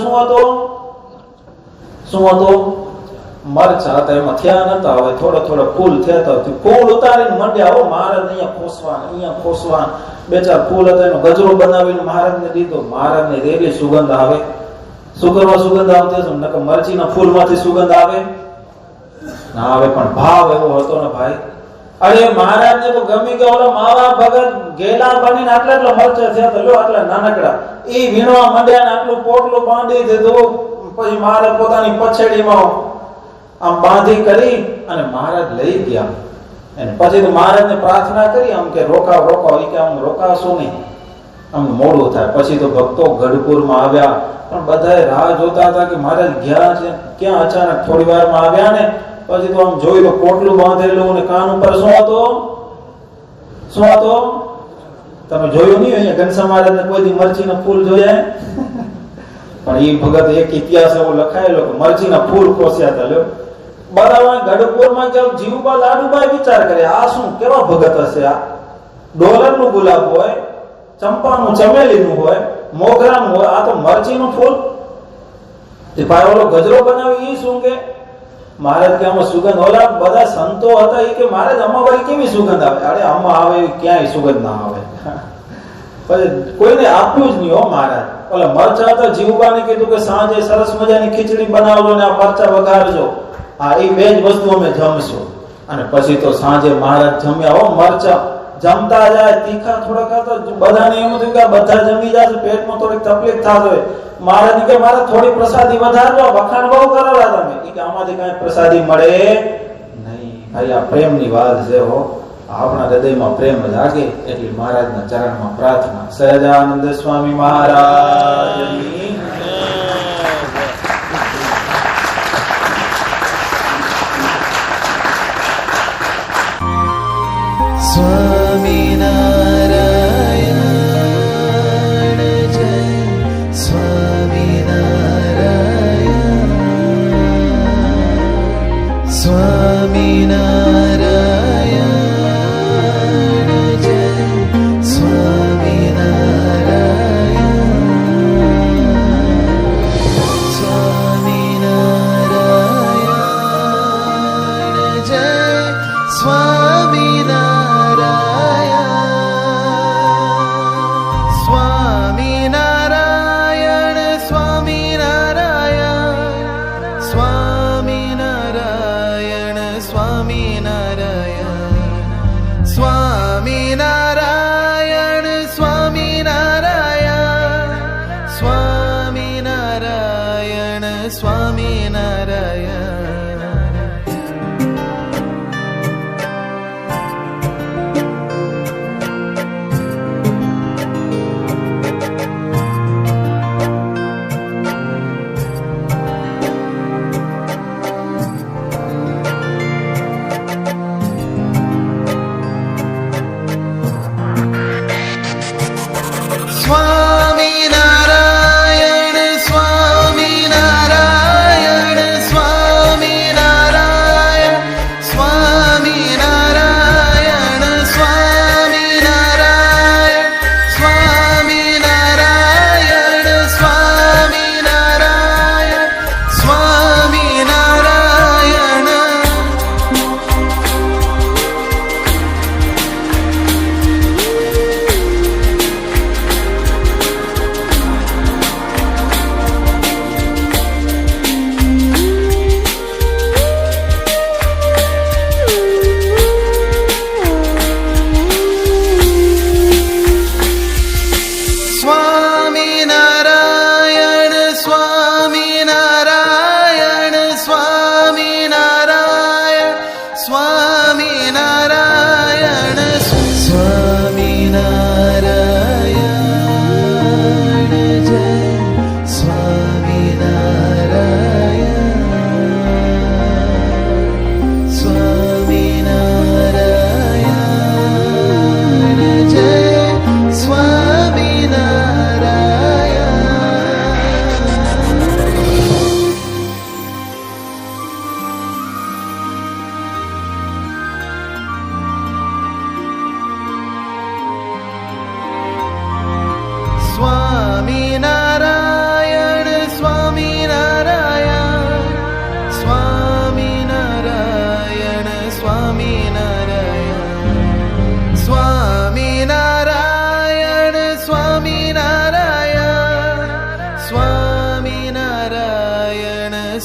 Speaker 1: શું હતું? મરચા હતા. એમાં થયા નતા. હવે થોડા ફૂલ થયા હતા. ફૂલ ઉતારીને મંડ્યા. મહારાજ અહીંયા ખોસવા બે ચાર ફૂલ હતા. એનો ગજરો બનાવીને મહારાજને દીધો. મહારાજને રેલી સુગંધ આવે. સુગંધ આવતી નકર મરચીના ફૂલમાંથી સુગંધ આવે ના આવે, પણ ભાવ એવો હતો ને ભાઈ. અરે મહારાજને તો ગમી ગયા. ઓલા માવા ભગત ગેલા બનીને આટલા મરચા થયા હતા. લો આટલા નાનકડા એ વીણવા માંડ્યા ને આટલું પોટલું બાંધી દીધું. પછી મહારાજ પોતાની પછેડીમાં આમ બાંધી કરી અને મહારાજ લઈ ગયા. અને પછી તો મહારાજને પ્રાર્થના કરી આમ કે રોકાવ. એ કે આમ રોકાશો નહીં, આમ મોડું થાય. પછી તો ભક્તો ગઢપુરમાં આવ્યા, પણ બધાએ રાહ જોતા હતા કે મહારાજ ગયા છે ક્યાં. અચાનક થોડી વારમાં આવ્યા ને પછી તો આમ જોયું તો પોટલું બાંધેલું ને કાન ઉપર શું હતો? તમે જોયું નહીં? અહીંયા ઘનશ્યામ મહારાજને કોઈ દી મરચીના ફૂલ જોયા? પણ એ ભગત એક ઇતિહાસ એવો લખાયેલો કે મરચીના ફૂલ ખોસ્યા હતા. લ્યો, બધા ગઢપુરમાં ગયા. જીવબા લાડુબા વિચાર કરે આ શું કેવા ભગત હશે? આ ડોલરનું ગુલાબ હોય, ચંપાનું ચમેલીનું હોય, મોગરાનું હોય, આ તો મરચીનું ફૂલ. ભાઈ ઓલો ગજરો બનાવી એ શું કે? મહારાજ કે આમાં સુગંધ. ઓલા બધા સંતો હતા એ કે મહારાજ આમાં વળી કેવી સુગંધ આવે? અરે આમાં આવે ક્યાંય સુગંધ ના આવે. પછી કોઈને આપ્યું જ નહીં. મહારાજ ઓલા મરચા હતા. જીવબાને કીધું કે સાંજે સરસ મજાની ખીચડી બનાવજો ને આ મરચા વઘારજો. એ બે જ વસ્તુ અમે જમશું. અને પછી તો સાંજે મહારાજ જમ્યા. મરચા જમતા જાય તીખા થોડાક હતા. બધાને એમ થયું કે બધા જમી જશે, પેટમાં થોડીક તકલીફ થશે. મહારાજ કે મારે થોડી પ્રસાદી વધારજો. વખાણ બહુ કરેલા તમે. કે આમાંથી કઈ પ્રસાદી મળે નહીં. ભાઈ આ પ્રેમની વાત છે. આપણા હૃદયમાં પ્રેમ જાગે એટલે મહારાજના ચરણમાં પ્રાર્થના. સહજાનંદ સ્વામી મહારાજની
Speaker 2: સ્વામિનારાયણ જય સ્વામિનારાયણ સ્વામિનારાયણ જય સ્વામિનારાયણ સ્વામિનારાયણ જય સ્વામિનારાયણ સ્વામિનારાયણ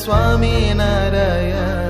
Speaker 2: સ્વામિનારાયણ